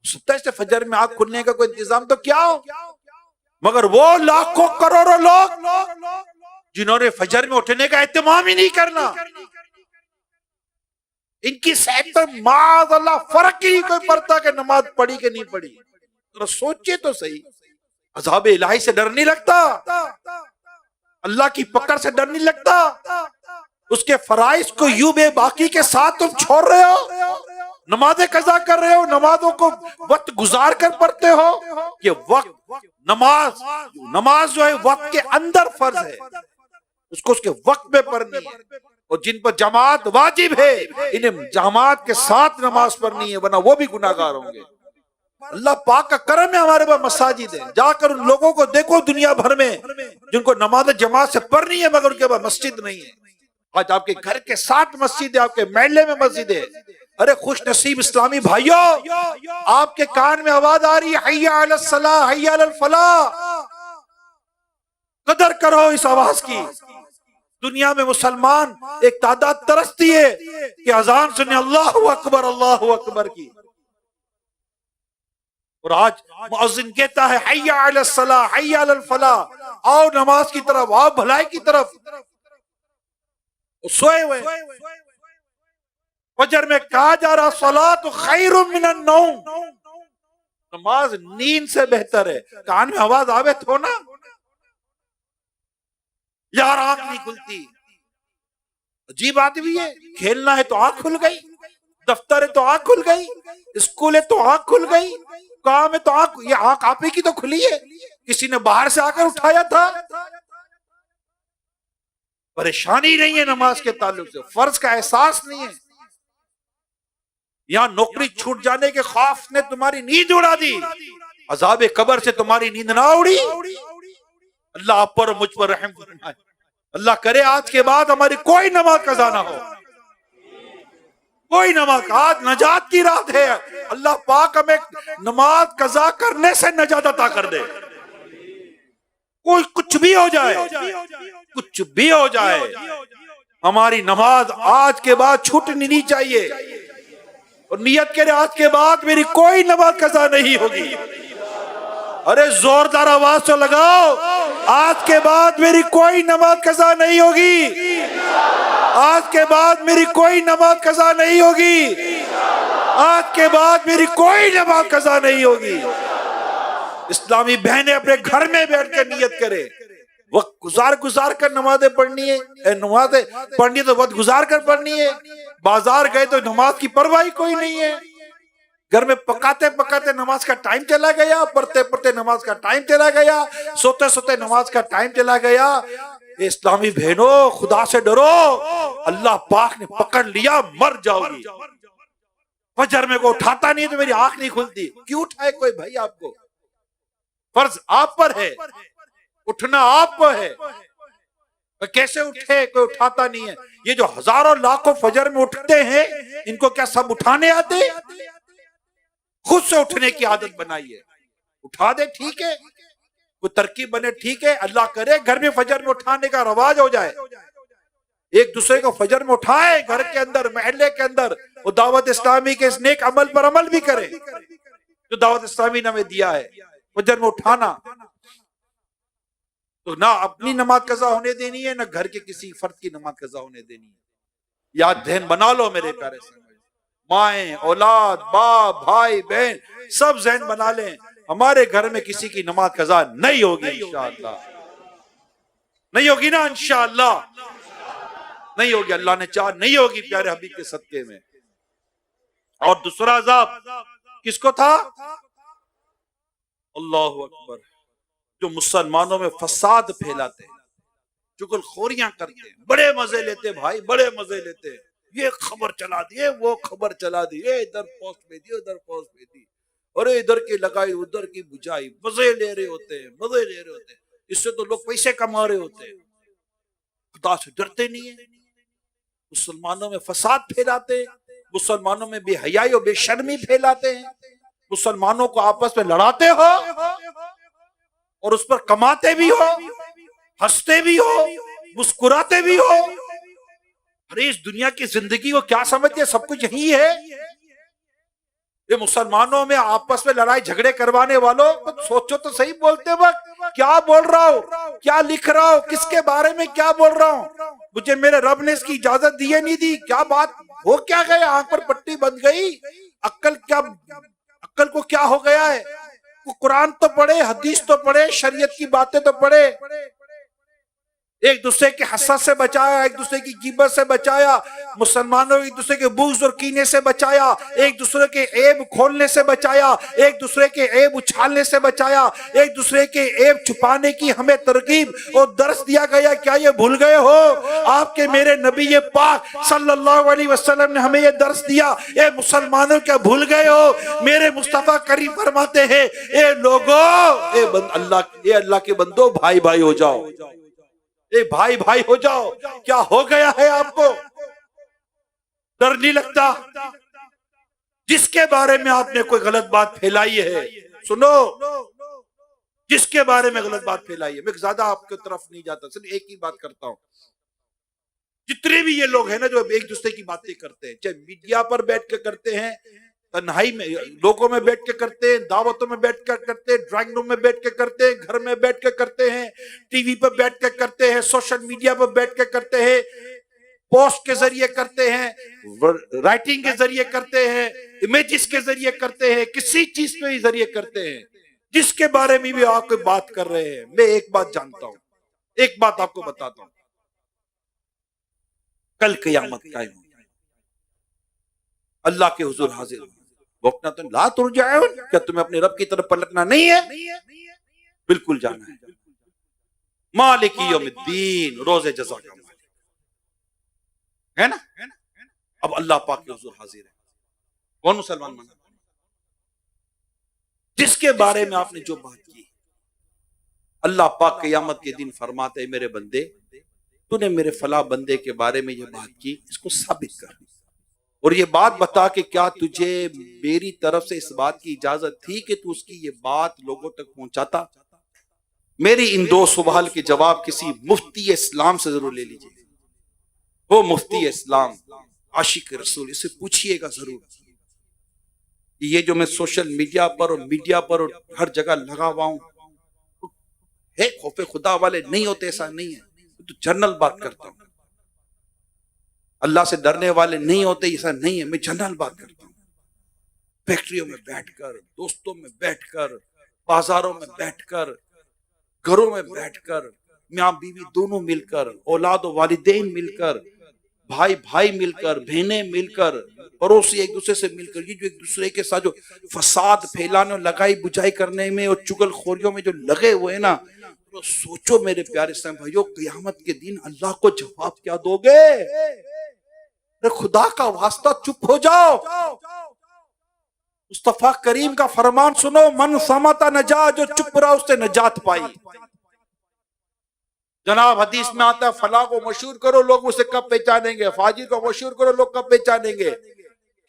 सत्ता से फजर में आंख खुलने का कोई इंतजाम तो क्या हो, मगर वो लाखों करोड़ों लोग जिन्होंने फजर में उठने का एहतमाम ही नहीं करना, इनकी सेहत पर माज़अल्लाह फर्क ही नहीं कोई पड़ता कि नमाज पढ़ी कि नहीं पढ़ी। तो सोचिए तो सही, अज़ाब इलाही से डर नहीं लगता, अल्लाह की पकड़ से डर नहीं लगता, उसके फराइज को यूं बेबाकी के साथ तुम छोड़ रहे हो, नमाजें कज़ा कर रहे हो, नमाजों को वक्त गुजार कर पढ़ते हो। ये वक्त नमाज जो है वक्त के अंदर फर्ज है, उसको उसके वक्त में पढ़नी है। और जिन पर जमात वाजिब है, इन्हें जमात के साथ नमाज पढ़नी है, वरना वो भी गुनाहगार होंगे। अल्लाह पाक का करम है हमारे पास मसाजिद है। जाकर उन लोगों को देखो दुनिया भर में जिनको नमाज जमात से पढ़नी है मगर उनके पास मस्जिद नहीं है। आज आपके घर के साथ मस्जिद है, आपके महल्ले में मस्जिद है। अरे खुश नसीब इस्लामी भाइयों, आपके कान में आवाज आ रही है हय्या अलस सलाह हय्या अलल फलाह। कदर करो इस आवाज की। दुनिया में मुसलमान एक तादाद तरसती है कि अजान सुने अल्लाहु अकबर की, और आज मुअज्जिन कहता है हय्या अलस सलाह हय्या अलल फलाह, आओ नमाज की तरफ, आओ भलाई की तरफ। सोए हुए फजर में कहा जा रहा सलातु खैरुम मिनन नौम, नमाज नींद से बेहतर है। कान में आवाज आवे तो ना, यार आंख नहीं खुलती। अजीब आदमी है, खेलना है तो आंख खुल गई, दफ्तर है तो आंख खुल गई, स्कूल है तो आंख खुल गई, काम है तो आंख, ये आंख आप ही की तो खुली है, किसी ने बाहर से आकर उठाया था। परेशानी नहीं है नमाज के ताल्लुक से, फर्ज का एहसास नहीं है। यहां नौकरी छूट जाने के खौफ ने तुम्हारी नींद उड़ा दी, अजाब कब्र से तुम्हारी नींद ना उड़ी। अल्लाह आप पर मुझ पर रहम फरमाए। अल्लाह करे आज के बाद हमारी कोई नमाज कज़ा ना हो, कोई नमाज। आज नजात की रात है, अल्लाह पाक हमें नमाज कज़ा करने से नजात अता कर दे। कोई कुछ भी हो जाए, कुछ भी हो जाए, हमारी नमाज आज के बाद छूटनी नहीं चाहिए। और नियत करे आज के बाद मेरी कोई नमाज कज़ा नहीं होगी। अरे जोरदार आवाज तो लगाओ, आज के बाद मेरी कोई नमाज कज़ा नहीं होगी। आज के बाद मेरी कोई नमाज कज़ा नहीं होगी। आज के बाद मेरी कोई नमाज कज़ा नहीं होगी। इस्लामी बहनें अपने घर में बैठ कर नियत करे, वक्त गुजार गुजार कर नमाजें पढ़नी है। नमाजें पढ़नी है तो वक्त गुजार कर पढ़नी है। बाजार गए तो नमाज की परवाही कोई नहीं है। घर में पकाते पकाते नमाज का टाइम चला गया, पढ़ते पढ़ते नमाज का टाइम चला गया, सोते सोते नमाज का टाइम चला गया। इस्लामी बहनों, खुदा से डरो, अल्लाह पाक ने पकड़ लिया मर जाओगी। फजर में को उठाता नहीं तो मेरी आंख नहीं खुलती। क्यों उठाए कोई भाई आपको? फर्ज आप पर है, उठना आपको है। कैसे उठे? कोई उठाता नहीं है। ये जो हजारों लाखों फजर में उठते हैं, इनको क्या सब उठाने आते? खुद से उठने की आदत बनाइए। उठा दे ठीक है, कोई तरकीब बने ठीक है। अल्लाह करे घर में फजर में उठाने का रवाज हो जाए, एक दूसरे को फजर में उठाए, घर के अंदर, महल्ले के अंदर। वो दावत इस्लामी के इस नेक अमल पर अमल भी करे जो दावत इस्लामी ने हमें दिया है, फजर में उठाना। तो ना अपनी नमाज कज़ा होने देनी है, ना घर के किसी फर्द की नमाज कज़ा होने देनी है। याद ध्यान बना लो मेरे प्यारे से, माएं, औलाद, बाप, भाई, बहन, सब ज़हन बना लें, हमारे घर में किसी की नमाज कज़ा नहीं होगी इंशाअल्लाह। नहीं होगी ना इंशाअल्लाह? नहीं होगी, अल्लाह ने चाहा नहीं होगी प्यारे हबीब के सदके में। और दूसरा अज़ाब किसको था? अल्लाहु अकबर, जो मुसलमानों में फसाद फैलाते हैं, चुगलखोरियां करते हैं, बड़े मजे लेते भाई, बड़े मजे लेते हैं। ये खबर चला दिए, वो खबर चला दी, ये इधर पोस्ट में दी, उधर पोस्ट में दी, अरे इधर की लगाई, उधर की बुझाई, मजे ले रहे होते हैं, मजे ले रहे होते हैं। इससे तो लोग पैसे कमा रहे होते हैं, खुदा से डरते नहीं है। मुसलमानों में फसाद फैलाते हैं, मुसलमानों में बेहयाई और बेशर्मी फैलाते हैं, मुसलमानों को आपस में लड़ाते हो और उस पर कमाते भी हो, हंसते भी हो, मुस्कुराते भी हो। अरे इस दुनिया की जिंदगी को क्या समझते? सब कुछ यही है। ये मुसलमानों में आपस में लड़ाई झगड़े करवाने वालों को सोचो तो सही, बोलते वक्त क्या बोल रहा हूं, क्या लिख रहा हूं, किसके बारे में क्या बोल रहा हूं। मुझे मेरे रब ने इसकी इजाजत दी है नहीं दी? क्या बात हो क्या गया? आंख पर पट्टी बंध गई? अक्ल क्या, अक्ल को क्या हो गया है? कुरान तो पढ़े, हदीस तो पढ़े, शरीयत की बातें तो पढ़े। एक दूसरे के हसद से बचाया, एक दूसरे की गीबत से बचाया, मुसलमानों एक दूसरे के बुग़्ज़ और कीने से बचाया, एक दूसरे के ऐब खोलने से बचाया, एक दूसरे के ऐब उछालने से बचाया, एक दूसरे के ऐब छुपाने की हमें तरकीब और दर्स दिया गया। क्या ये भूल गए हो? आपके मेरे नबी ये पाक सल्लल्लाहु अलैहि वसल्लम ने हमें ये दर्स दिया। ये मुसलमानों क्या भूल गए हो? मेरे मुस्तफा करीम फरमाते हैं, ए लोगों, अल्लाह के बंदो, भाई भाई हो जाओ, ए भाई भाई हो जाओ। क्या हो गया है आपको? डर नहीं लगता? जिसके बारे में आपने कोई गलत बात फैलाई है, सुनो, जिसके बारे में गलत बात फैलाई है, मैं ज्यादा आपकी तरफ नहीं जाता, सिर्फ एक ही बात करता हूं। जितने भी ये लोग हैं ना जो एक दूसरे की बातें करते हैं, चाहे मीडिया पर बैठ के करते हैं, तन्हाई में लोगों में बैठ के करते हैं, दावतों में बैठ कर करते हैं, ड्राइंग रूम में बैठ के करते हैं, घर में बैठ के करते हैं, टीवी पर बैठ के करते हैं, सोशल मीडिया पर बैठ के करते हैं, पोस्ट के जरिए करते हैं, राइटिंग के जरिए करते हैं, इमेजेस के जरिए करते हैं, किसी चीज के जरिए करते हैं। जिसके बारे में भी आप बात कर रहे हैं, मैं एक बात जानता हूं, एक बात आपको बताता हूं, कल क़यामत कायम होगी, अल्लाह के हुजूर हाजिर होंगे। वक्ना तो ला तुरजाऊन, क्या तुम्हें अपने रब की तरफ पलटना नहीं है? बिल्कुल जाना है। मालिक यौमिद्दीन, रोज़े जज़ा का मालिक है ना। अब अल्लाह पाक के हुजूर हाजिर है। कौन मुसलमान माना? जिसके बारे में आपने जो बात की, अल्लाह पाक क़यामत के दिन फरमाते हैं, मेरे बंदे, तूने मेरे फला बंदे के बारे में ये बात की, इसको साबित कर और ये बात बता कि क्या तुझे मेरी तरफ से इस बात की इजाजत थी कि तू उसकी ये बात लोगों तक पहुंचाता। मेरी इन दो सवाल के जवाब किसी मुफ्ती इस्लाम से जरूर ले लीजिए। वो मुफ्ती इस्लाम, आशिक रसूल, इससे पूछिएगा जरूर। ये जो मैं सोशल मीडिया पर और हर जगह लगा हुआ हूं, है खौफे खुदा वाले नहीं होते, ऐसा नहीं है, तो जनरल बात करता हूं। अल्लाह से डरने वाले नहीं होते, ऐसा नहीं है, मैं जनरल बात करता हूं। फैक्ट्रियों में बैठकर, दोस्तों में बैठकर, बाजारों में बैठकर, घरों में बैठकर, मियां बीवी दोनों मिलकर, औलाद और वालिदैन मिलकर, भाई भाई मिलकर, बहनें मिलकर, पड़ोसी एक दूसरे से मिलकर, ये जो एक दूसरे के साथ जो फसाद फैलाने और लगाई बुझाई करने में और चुगलखोरियों में जो लगे हुए हैं ना, तो सोचो मेरे प्यारे इस्लाम भाइयों, क़यामत के दिन अल्लाह को जवाब क्या दोगे? अरे खुदा का वास्ता चुप हो जाओ। मुस्तफा करीम का फरमान सुनो, मन समाता नजा, जो चुप रहा उससे नजात पाई। जनाब हदीस में आता है, फला को मशहूर करो, लोग उसे कब पहचानेंगे, फाजिर को मशहूर करो, लोग कब पहचानेंगे।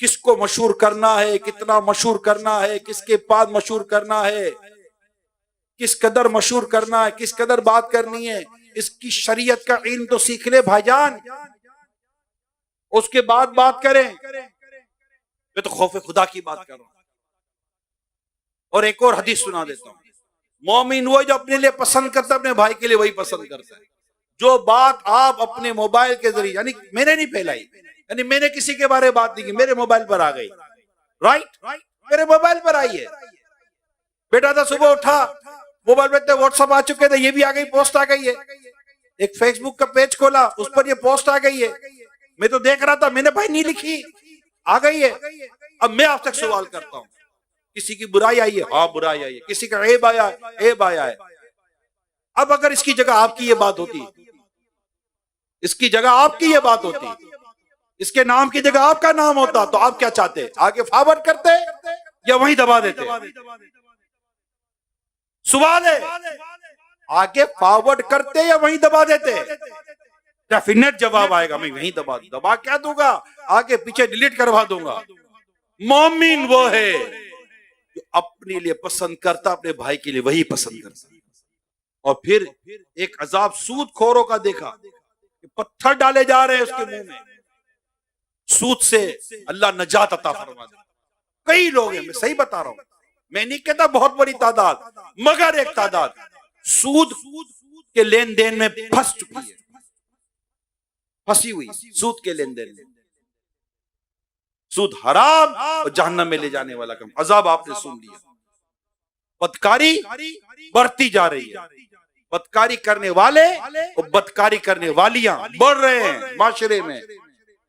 किसको मशहूर करना है, कितना मशहूर करना है, किसके पास मशहूर करना है, किस कदर मशहूर करना है, किस कदर बात करनी है, इसकी शरीयत का इल्म तो सीख ले भाईजान, उसके बाद बात करें। मैं तो खौफ खुदा की बात कर रहा हूं। और एक और हदीस सुना देता हूं, मोमिन वो जो अपने लिए पसंद करता है, अपने भाई के लिए वही पसंद करता है। जो बात आप अपने मोबाइल के जरिए, यानी मैंने नहीं फैलाई, यानी मैंने किसी के बारे में बात नहीं की, मेरे मोबाइल पर आ गई, राइट, मेरे मोबाइल पर आई है। बेटा था सुबह उठा, मोबाइल पे व्हाट्सएप आ चुके थे, ये भी आ गई, पोस्ट आ गई है। एक फेसबुक का पेज खोला, उस पर ये पोस्ट आ गई है। मैं तो देख रहा था, मैंने भाई नहीं लिखी, आ गई है। अब मैं आपसे सवाल करता हूं, किसी की बुराई आई है, हाँ बुराई आई है, किसी का ऐब आया है, ऐब आया है। अब अगर इसकी जगह आपकी ये बात होती, इसकी जगह आपकी ये बात होती, इसके नाम की जगह आपका नाम होता, तो आप क्या चाहते? आगे फॉरवर्ड करते या वहीं दबा देते? सवाल है, आगे फॉरवर्ड करते या वहीं दबा देते? डेफिनेट जवाब आएगा, मैं वहीं दबा क्या दूंगा, आगे पीछे डिलीट करवा दूंगा। मोमिन वो है जो अपने लिए पसंद करता, अपने भाई के लिए वही पसंद करता। और फिर एक अजाब सूदखोरों का देखा, पत्थर डाले जा रहे हैं उसके मुंह में। सूद से अल्लाह नजात अता फरमा दे। कई लोग हैं, मैं सही बता रहा हूं, मैं नहीं कहता बहुत बड़ी तादाद, मगर एक तादाद सूद के लेन देन में फंस चुकी है, फंसी हुई सूद के लेन देन में। सूद हराम और जहन्नम में ले जाने वाला काम। अजाब आपने सुन लिया। बदकारी बढ़ती जा रही है, बदकारी करने वाले और बदकारी करने वालियां बढ़ रहे हैं माशरे में।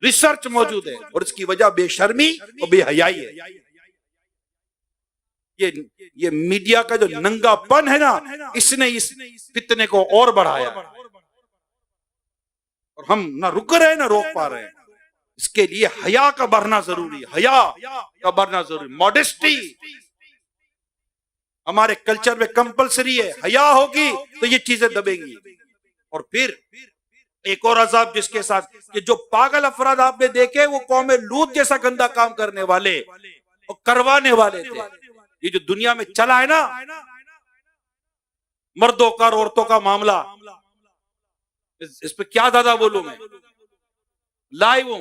रिसर्च मौजूद है और इसकी वजह बेशर्मी और बेहयाई है। ये मीडिया का जो नंगापन है ना, इसने इस फितने को और बढ़ाया और हम ना रुक रहे हैं ना रोक पा रहे हैं। इसके लिए हया का बढ़ना जरूरी है, हया का बढ़ना जरूरी। मॉडेस्टी हमारे कल्चर में कंपलसरी है, हया होगी तो ये चीजें दबेंगी। और फिर एक और अजाब जिसके साथ, कि जो पागल अफराद आपने देखे, वो कौम लूत जैसा गंदा काम करने वाले और करवाने वाले थे। ये जो दुनिया में चला है ना, मर्दों का और औरतों का मामला, इस पे क्या ज्यादा बोलूं मैं, लाइव हूं,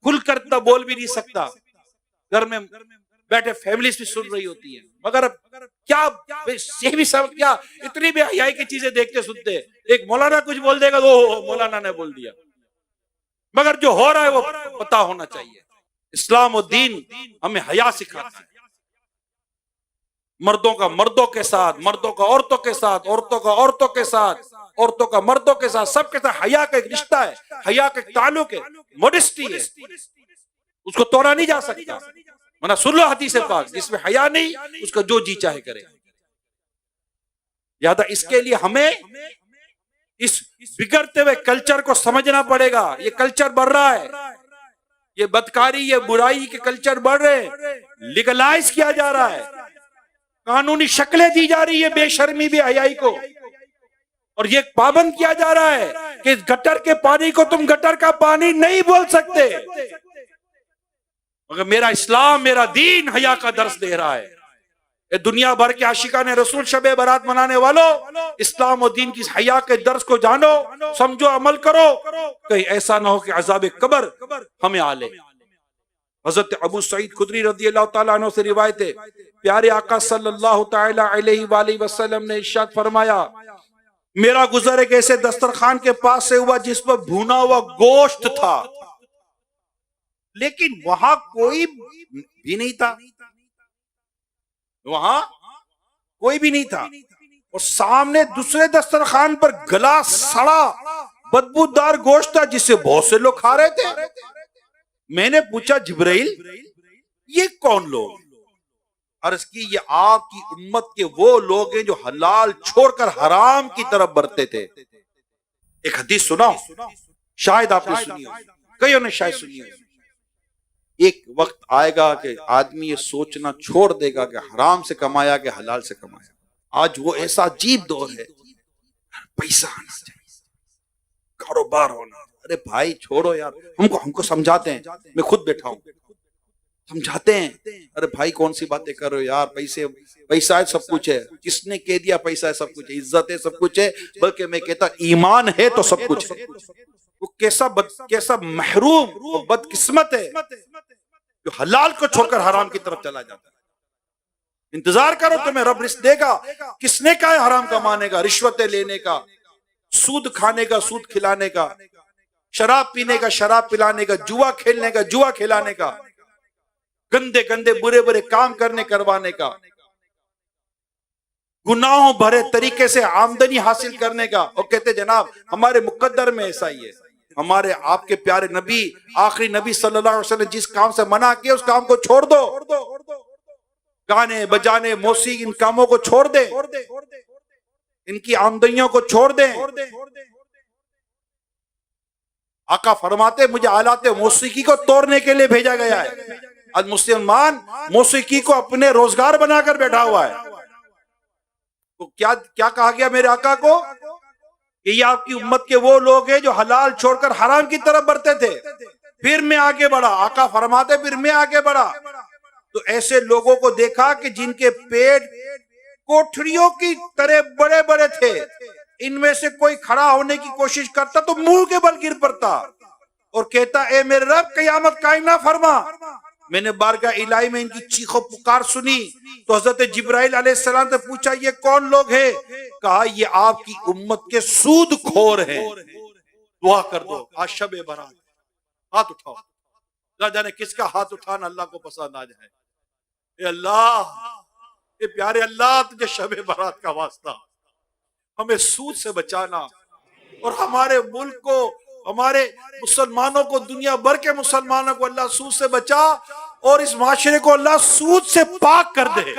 खुलकर तो बोल भी नहीं सकता। घर में बैठे फैमिलीज भी सुन रही होती है, मगर क्या ये भी सब क्या इतनी बेहयाई की चीजें देखते सुनते। एक मौलाना कुछ बोल देगा तो मौलाना ने बोल दिया, मगर जो हो रहा है वो पता होना चाहिए। इस्लाम और दीन हमें हया सिखाता है। मर्दों का मर्दों के साथ, मर्दों का औरतों के साथ, औरतों का औरतों के साथ, औरतों का मर्दों के साथ, सबके साथ हया का एक रिश्ता है, हया का एक ताल्लुक है, मॉडेस्टी है, उसको तोड़ा नहीं जा सकता। वरना सुन लो हदीस पाक, जिसमें हया नहीं उसका जो जी चाहे करे। याद इसके लिए हमें इस बिगड़ते हुए कल्चर को समझना पड़ेगा। ये कल्चर बढ़ रहा है, ये बदकारी, ये बुराई के कल्चर बढ़ रहे हैं, लीगलाइज किया जा रहा है। कानूनी शक्लें दी जा रही है बेशर्मी भी हयाई को, और ये पाबंद किया जा रहा है कि गटर के पानी को तुम गटर का पानी नहीं बोल सकते। मगर मेरा इस्लाम, मेरा दीन हया का दर्स दे रहा है। ये दुनिया भर के आशिका ने रसूल शबे बारात मनाने वालों, इस्लाम और दीन की हया के दर्स को जानो, समझो, अमल करो। कहीं ऐसा ना हो कि अज़ाब कब्र हमें आले। हजरत अबू सईद खुदरी रज़ियल्लाहु ताला अन्हु से रिवायत है, प्यारे आका सल्लल्लाहु ताला अलैहि वसल्लम ने इरशाद फरमाया, मेरा गुजर एक ऐसे दस्तरखान के पास से हुआ जिस पर भुना हुआ गोश्त था, लेकिन वहां कोई भी नहीं था, वहां कोई भी नहीं था। और सामने दूसरे दस्तरखान पर गला सड़ा बदबूदार गोश्त था जिसे बहुत से लोग खा रहे थे। मैंने पूछा, जिब्राइल ये कौन लोग? अर्ज की, ये आपकी उम्मत के वो लोग हैं जो हलाल छोड़कर हराम की तरफ बढ़ते थे। एक हदीस सुनाओ, शायद आपने सुनी हो, कईयों ने शायद सुनी हो। एक वक्त आएगा कि आदमी ये सोचना छोड़ देगा कि हराम से कमाया कि हलाल से कमाया। आज वो ऐसा अजीब दौर है, पैसा आना चाहिए, कारोबार होना। अरे भाई छोड़ो यार, हमको समझाते हैं, मैं खुद बैठा हूं, समझाते हैं, अरे भाई कौन सी बातें कर रहे हो यार, पैसा है सब कुछ है। किसने कह दिया पैसा है सब कुछ है? इज्जत है सब कुछ है, बल्कि मैं कहता ईमान है तो सब कुछ है। वो कैसा महरूम और बदकिस्मत है जो हलाल को छोड़कर हराम की तरफ चला जाता है। इंतजार करो, तुम्हें रब रिस्क देगा। किसने कहा है हराम कमाने का, रिश्वतें लेने का, सूद खाने का, सूद खिलाने का, शराब पीने का, शराब पिलाने का, जुआ खेलने का, जुआ खिलाने का, गंदे गंदे बुरे बुरे काम करने करवाने का, गुनाहों भरे तरीके से आमदनी हासिल करने का। और कहते जनाब हमारे मुकद्दर में ऐसा ही है। हमारे आपके प्यारे नबी, आखिरी नबी सल्लल्लाहु अलैहि वसल्लम जिस काम से मना किया उस काम को छोड़ दो। गाने बजाने, मौसीकी, इन कामों को छोड़ दे, इनकी आमदनियों को छोड़ दे। आका फरमाते, मुझे आलाते मौसीकी को तोड़ने के लिए भेजा गया है। आज मुसलमान मौसीकी को अपने रोजगार बनाकर बैठा हुआ है। तो क्या कहा गया मेरे आका को कि ये आपकी उम्मत के वो लोग हैं जो हलाल छोड़कर हराम की तरफ बढ़ते थे। फिर मैं आगे बढ़ा, आका फरमाते फिर मैं आगे बढ़ा तो ऐसे लोगों को देखा कि जिनके पेट कोठरियों की तरह बड़े बड़े थे। इनमें से कोई खड़ा होने की कोशिश करता तो मुंह के बल गिर पड़ता और कहता, ए मेरे रब कयामत कायम ना फरमा। मैंने बारगाह इलाही में इनकी चीखों पुकार सुनी तो हजरत जिब्राइल अलैहिस्सलाम से पूछा, ये कौन लोग हैं? कहा, ये आपकी उम्मत के सूदखोर हैं। दुआ कर दो, आज शबे बारात, हाथ उठाओ, ना जाने किसका हाथ उठाना अल्लाह को पसंद आ जाए। ए अल्लाह, ए प्यारे अल्लाह, तुझे शबे बारात का वास्ता, हमें सूद से बचाना और हमारे मुल्क को, हमारे मुसलमानों को, दुनिया भर के मुसलमानों को अल्लाह सूद से बचा और इस माशरे को अल्लाह सूद से पाक कर दे।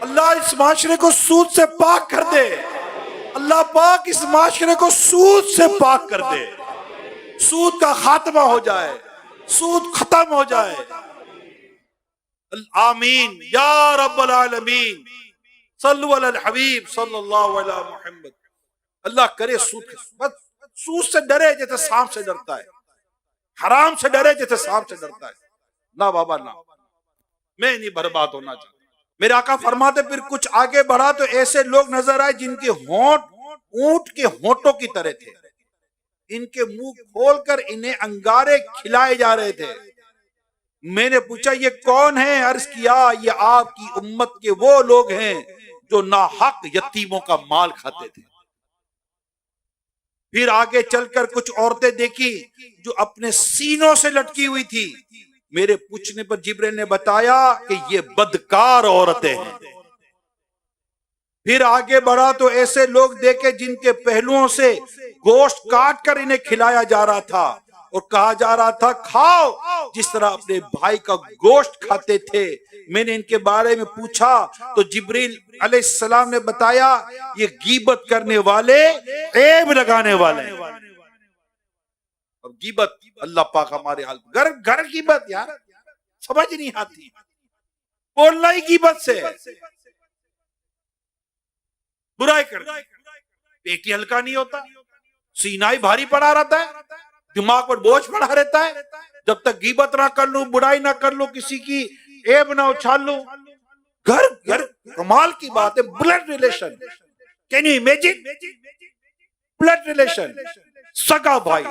अल्लाह इस माशरे को सूद से पाक कर दे। अल्लाह पाक इस माशरे को सूद से पाक कर दे। सूद का खात्मा हो जाए, सूद खत्म हो जाए। आमीन या रब्बल आलमीन। सल्लु अलल हबीब सल्लल्लाहु अलैहि मुहम्मद। अल्लाह करे सूद से डरे जैसे सांप से डरता है, हराम से डरे जैसे सांप से डरता है। ना बाबा ना, मैं नहीं बर्बाद होना चाहता। मेरे आका फरमाते फिर कुछ आगे बढ़ा तो ऐसे लोग नजर आए जिनके होंठ ऊंट के होंठों की तरह थे। इनके मुंह खोलकर इन्हें अंगारे खिलाए जा रहे थे। मैंने पूछा, ये कौन है? अर्ज किया, ये आपकी उम्मत के वो लोग हैं जो नाहक यतीमों का माल खाते थे। फिर आगे चलकर कुछ औरतें देखी जो अपने सीनों से लटकी हुई थी। मेरे पूछने पर जिब्राइल ने बताया कि ये बदकार औरतें हैं। फिर आगे बढ़ा तो ऐसे लोग देखे जिनके पहलुओं से गोश्त काट कर इन्हें खिलाया जा रहा था और कहा जा रहा था, खाओ जिस तरह अपने भाई का गोश्त खाते थे। मैंने इनके बारे में पूछा तो जिब्रील अलैहिस्सलाम ने बताया, ये गीबत करने वाले, ऐब लगाने वाले। अब गीबत, अल्लाह पाक हमारे हाल, घर गीबत यार समझ नहीं आती, बोलना ही गीबत से। बुराई कर दी, पेट ही हल्का नहीं होता, सीना ही भारी पड़ा रहता है, दिमाग पर बोझ पड़ा रहता है। जब तक गीबत ना कर लूं, बुराई ना कर लूं, किसी की ऐब ना उछाल लूं। घर घर कमाल की बात है, blood relation, can you imagine? Blood relation, सगा भाई,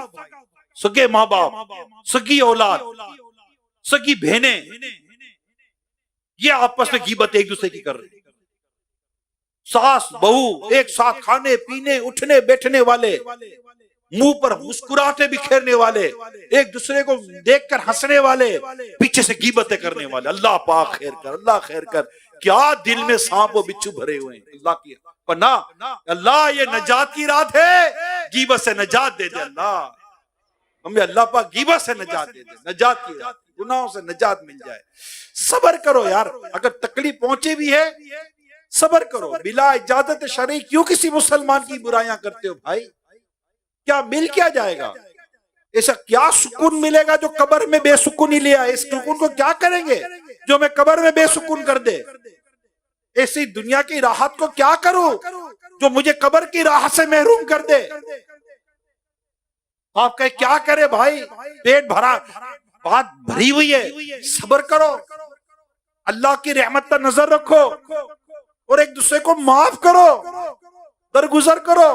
सगे माँ बाप, सगी औलाद, सगी बहनें, ये आपस में गीबत एक दूसरे की कर रहे हैं। सास बहू एक साथ खाने पीने उठने बैठने वाले, मुंह पर मुस्कुराहटे बिखेरने वाले, एक दूसरे को देखकर हंसने वाले, पीछे से गीबतें करने वाले। अल्लाह पाक खैर कर, अल्लाह खैर कर। क्या दिल में सांप और बिच्छू भरे हुए हैं अल्लाह की पन्ना। अल्लाह ये नजात की रात है, गीबत से नजात दे दे अल्लाह हमें। अल्लाह पाक गीबत से नजात दे दे, नजात की रात, गुनाहों से नजात मिल जाए। सब्र करो यार, अगर तकलीफ पहुंचे भी है सब्र करो। बिला इजाजत शरई क्यों किसी मुसलमान की बुराइयां करते हो भाई? क्या मिल क्या जाएगा? ऐसा क्या सुकून मिलेगा जो कब्र में बेसुकूनी लिया? इस सुकून को क्या करेंगे जो मैं कब्र में बेसुकून कर दे? ऐसी दुनिया की राहत को क्या करूं जो मुझे कब्र की राहत से महरूम कर दे? आप कहे क्या करे भाई, पेट भरा, बात भरी हुई है, सब्र करो, अल्लाह की रहमत पर नजर रखो और एक दूसरे को माफ करो, दरगुजर करो।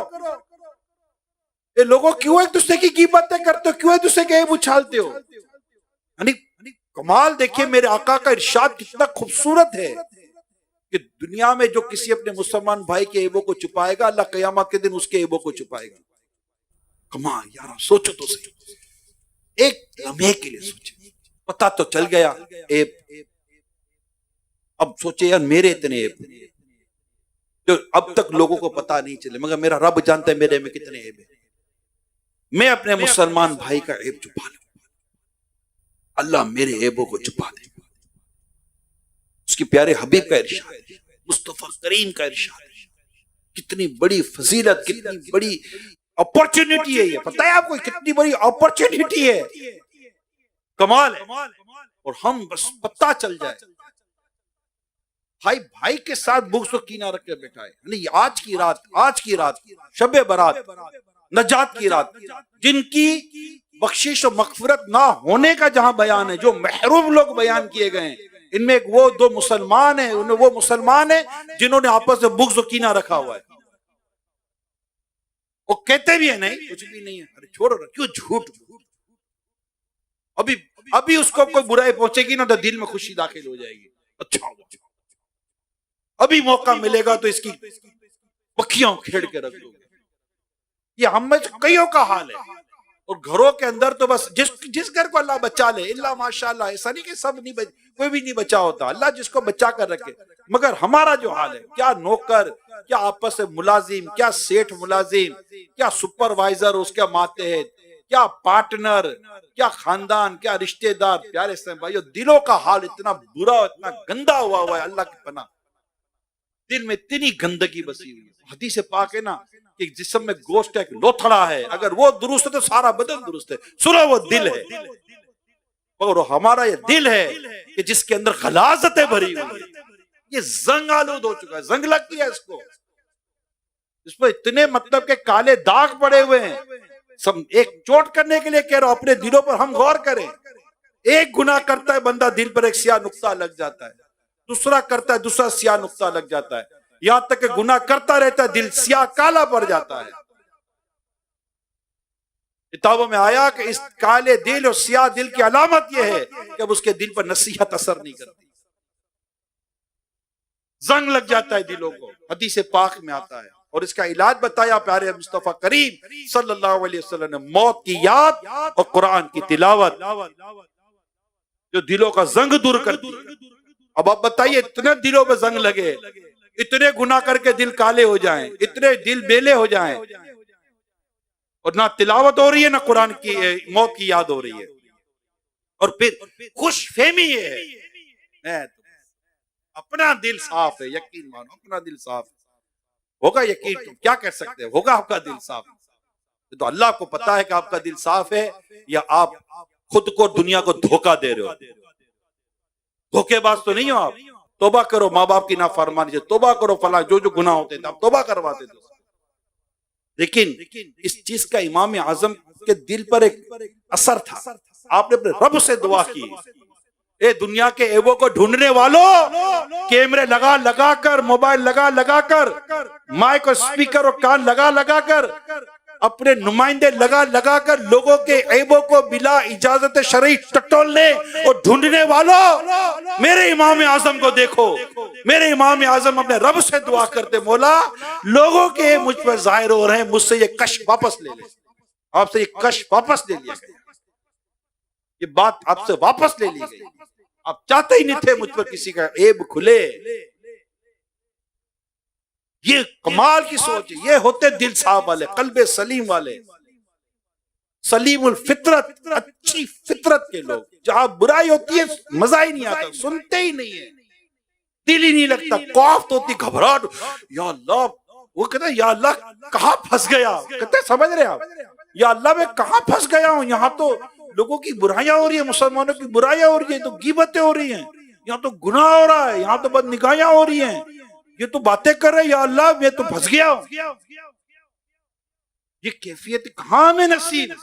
ये लोगों क्यों एक दूसरे की कीमतें करते हो, क्यों एक दूसरे के ऐब उछालते हो? यानी कमाल देखिए, मेरे आका का इरशाद कितना खूबसूरत है कि दुनिया में जो किसी अपने मुसलमान भाई के ऐबों को छुपाएगा, अल्लाह क़यामत के दिन उसके ऐबों को छुपाएगा। कमाल यार, सोचो तो सही, एक लम्हे के लिए सोचो। पता तो चल गया ऐब, अब सोचे यार मेरे इतने ऐब जो अब तक लोगों को पता नहीं चले, मगर मेरा रब जानता है मेरे में कितने ऐब है। मैं अपने मुसलमान भाई का ऐब छुपा लूं, अल्लाह मेरे ऐबों को छुपा दे। उसके प्यारे हबीब का इरशाद, मुस्तफा करीम का इरशाद, कितनी बड़ी फजीलत, कितनी बड़ी अपॉर्चुनिटी है ये। पता है आपको कितनी बड़ी अपॉर्चुनिटी है? कमाल है। और हम बस पता चल जाए, भाई भाई के साथ बुग़्ज़ को कीना रख के बैठा है। नहीं, आज की रात शब बरात, नजात की रात, जिनकी बख्शिश और मग़फ़िरत ना होने का जहां बयान है, जो महरूम लोग बयान किए गए हैं, इनमें एक वो दो मुसलमान है, उन्हें वो मुसलमान है जिन्होंने आपस में बुग़्ज़ और कीना रखा हुआ है। वो कहते भी है नहीं, कुछ भी नहीं है, अरे छोड़ो ना, क्यों झूठ। अभी उसको कोई बुराई पहुंचेगी ना तो दिल में खुशी दाखिल हो जाएगी। अच्छा, अभी मौका मिलेगा तो इसकी पखियां खेड़ के रख दोगे। ये हम में कईयों का हाल है। और घरों के अंदर तो बस जिस घर को अल्लाह बचा ले, इल्ला माशाअल्लाह, ऐसा नहीं कि सब नहीं, कोई भी नहीं बचा होता, अल्लाह जिसको बचा कर रखे। मगर हमारा जो हाल है, क्या नौकर, क्या आपस में मुलाजिम, क्या सेठ मुलाजिम, क्या सुपरवाइजर उसके मातहत, क्या पार्टनर, क्या खानदान, क्या रिश्तेदार। प्यारे से भाइयों, दिलों का हाल इतना बुरा, इतना गंदा हुआ है, अल्लाह की पनाह। दिल में इतनी गंदगी बसी हुई है। हदीस पाक है ना कि जिस्म में गोश्त एक लोथड़ा है, अगर वो दुरुस्त है तो सारा बदन दुरुस्त है। सुनो, वो दिल है, और हमारा ये दिल है कि जिसके अंदर खलाजतें भरी हुई है। ये जंग आलूद हो चुका है, जंग लग गया इसको, इस पर इतने मतलब के काले दाग पड़े हुए हैं। सब एक चोट करने के लिए कह रहा हूं, अपने दिलों पर हम गौर करें। एक गुनाह करता है बंदा, दिल पर एक सियाह नुक्ता लग जाता है, दूसरा करता है, दूसरा सियाह नुक्ता लग जाता है, यहां तक कि गुनाह करता रहता है, दिल सियाह काला पड़ जाता है। किताबों में आया कि इस काले दिल और सियाह दिल की अलामत यह है कि अब उसके दिल पर नसीहत असर नहीं करती, जंग लग जाता है दिलों को। हदीस पाक में आता है, और इसका इलाज बताया प्यारे मुस्तफा करीम सल्लल्लाहु अलैहि वसल्लम ने। मौत की याद और कुरान की तिलावत जो दिलों का जंग दूर करती है। अब आप बताइए, इतने दिलों पे जंग लगे, इतने गुनाह करके दिल काले हो जाएं, इतने दिल बेले हो जाएं, और ना तिलावत हो रही है, ना कुरान की मौत की याद हो रही है। और फिर खुश फहमी ये है, अपना दिल साफ है, यकीन मानो अपना दिल साफ होगा। यकीन तुम क्या कर सकते हो, होगा आपका दिल साफ तो अल्लाह को पता है कि आपका दिल साफ है, या आप खुद को दुनिया को धोखा दे रहे हो। धोखेबाज तो नहीं हो आप, तोबा करो माँ बाप की नाफरमानी से, तोबा करो फला जो जो गुनाह होते थे आप तोबा करवाते थे। लेकिन इस चीज का इमाम आजम के दिल पर एक असर था। आपने अपने रब से दुआ की, ए दुनिया के ऐबों को ढूंढने वालों, कैमरे लगा लगा कर, मोबाइल लगा लगा कर, माइक और स्पीकर और कान लगा लगा कर, अपने नुमाइंदे लगा लगा कर लोगों के ऐबों को बिला इजाजत शरई टटोलने और ढूंढने वालों, मेरे इमाम आजम को देखो। मेरे इमाम आजम अपने रब से दुआ करते, मौला लोगों के मुझ पर जाहिर हो रहे हैं, मुझसे ये कश वापस ले ले, आपसे ये कश वापस ले लिया गया, ये बात आपसे वापस ले ली गई। आप चाहते ही नहीं थे मुझ पर किसी का ऐब खुले। ये कमाल की सोच है। ये होते दिल साहब वाले, कल्बे सलीम वाले, सलीमुल फितरत, अच्छी फितरत के लोग। जहां बुराई होती है मजा ही नहीं आता, सुनते ही नहीं है, दिल ही नहीं लगता, कौफ होती, घबराहट, या अल्लाह, वो कहता है या अल्लाह कहां फंस गया, कहते समझ रहे आप, या अल्लाह मैं कहां फंस गया हूं, यहाँ तो लोगों की बुराइयां हो रही है, मुसलमानों की बुराइयां हो रही है, तो गीबतें हो रही हैं, यहाँ तो गुनाह हो रहा है, यहाँ तो बदनिगाहियां हो रही हैं, ये तो बातें कर रहे हैं, या अल्लाह मैं तो फंस गया हूं। ये कैफियत कहां में नसीब।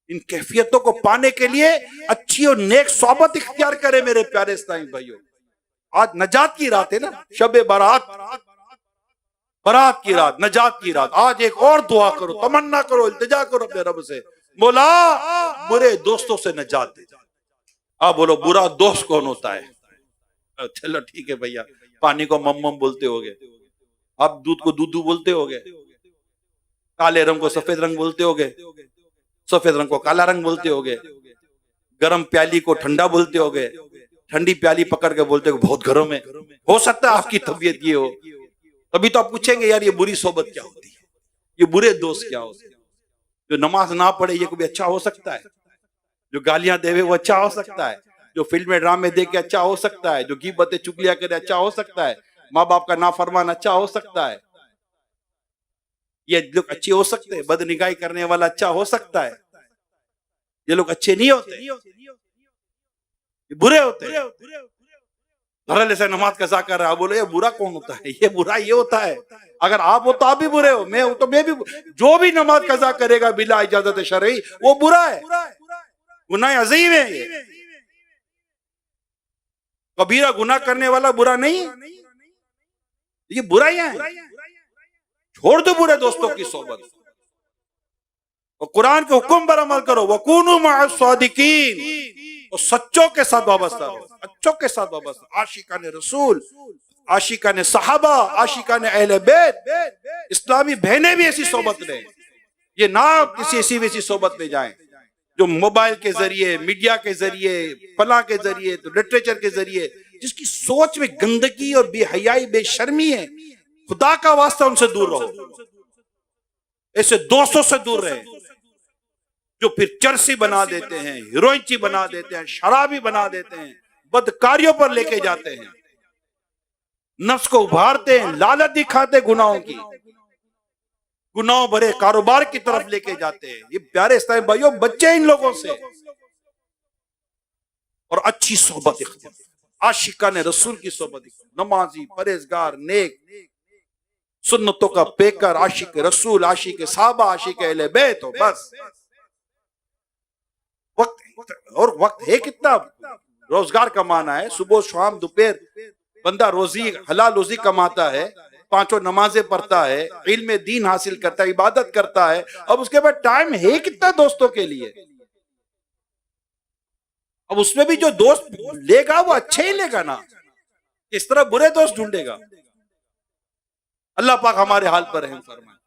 इन कैफियतों को पाने के लिए अच्छी और नेक सोबत इख्तियार करे मेरे प्यारे इस्लामी भाइयों। आज नजात की रात है ना, शबे बारात, बारात की रात, नजात की रात। आज एक और दुआ करो, तमन्ना करो, इल्तिजा करो अपने रब से, मौला बुरे दोस्तों से नजात दे। आप बोलो बुरा दोस्त कौन होता है? चलो ठीक है भैया, पानी को मम बोलते होगे आप, दूध को दूधू बोलते होगे, काले रंग को सफेद रंग बोलते होगे, सफेद रंग को काला रंग बोलते होगे, गरम प्याली को ठंडा बोलते होगे, ठंडी प्याली पकड़ के बोलते हो बहुत गर्म है। हो सकता है आपकी तबीयत ये हो, तभी तो आप पूछेंगे यार ये बुरी सोबत क्या होती है, ये बुरे दोस्त क्या होते हैं। जो नमाज ना पढ़े ये कोई अच्छा हो सकता है? जो गालियां देवे वो अच्छा हो सकता है? जो फिल्में ड्रामे देख के अच्छा हो सकता है? जो गीबतें चुगलियां करे अच्छा हो सकता है? माँ बाप का नाफरमान अच्छा हो सकता है? ये लोग अच्छे हो सकते हैं? बदनिगाही करने वाला अच्छा हो सकता है? ये लोग अच्छे नहीं होते, ये बुरे होते हैं। धड़ल्ले से नमाज कज़ा कर रहा है, बोले ये बुरा कौन होता है? ये बुरा ये होता है, अगर आप हो तो आप भी बुरे हो, मैं हूं तो मैं भी। जो भी नमाज कज़ा करेगा बिला इजाजत शरई वो बुरा है, गुनाह अजीम है। ये कबीरा गुनाह करने वाला बुरा नहीं, ये बुराइयां हैं। छोड़ दो बुरे दोस्तों की सोबत और कुरान के हुक्म पर अमल करो। वकूनु मअस सादिकीन, और सच्चों के साथ वाबस्ता रहो, अच्छों के साथ वाबस्ता। आशिकाने रसूल, आशिकाने सहाबा, आशिकाने अहले बैत, इस्लामी बहनें भी ऐसी सोबत लें। ये ना किसी ऐसी वैसी सोबत में जाएं जो मोबाइल के जरिए, मीडिया के जरिए, फला के जरिए, तो लिटरेचर के जरिए, जिसकी सोच में गंदगी और बेहयाई बेशर्मी है। खुदा का वास्ता उनसे दूर रहो, ऐसे दोस्तों से दूर रहे जो फिर चरसी बना देते हैं, हीरोइनची बना देते हैं, शराबी बना देते हैं, बदकारियों पर लेके जाते हैं, नफ्स को उभारते हैं, लालच दिखाते गुनाहों की, गुनाहों भरे कारोबार की तरफ लेके जाते हैं। ये प्यारे इस्लामी भाइयों बच्चे इन लोगों से। और अच्छी सोबत इख्तियार, आशिकाने रसूल की सोबत, नमाजी, परहेजगार, नेक, सुन्नतों का पेकर, आशिक रसूल, आशिक साहबा, आशिक अहले बैत हो। बस वक्त, और वक्त है कितना, रोजगार कमाना है, सुबह शाम दोपहर बंदा रोजी हलाल रोजी कमाता है, पांचों नमाजें पढ़ता है, इल्म दीन हासिल करता है, इबादत करता है। अब उसके बाद टाइम है कितना दोस्तों के लिए? अब उसमें भी जो दोस्त लेगा वो अच्छे ही लेगा ना, इस तरह बुरे दोस्त ढूंढेगा। अल्लाह पाक हमारे हाल पर रहम फरमाए।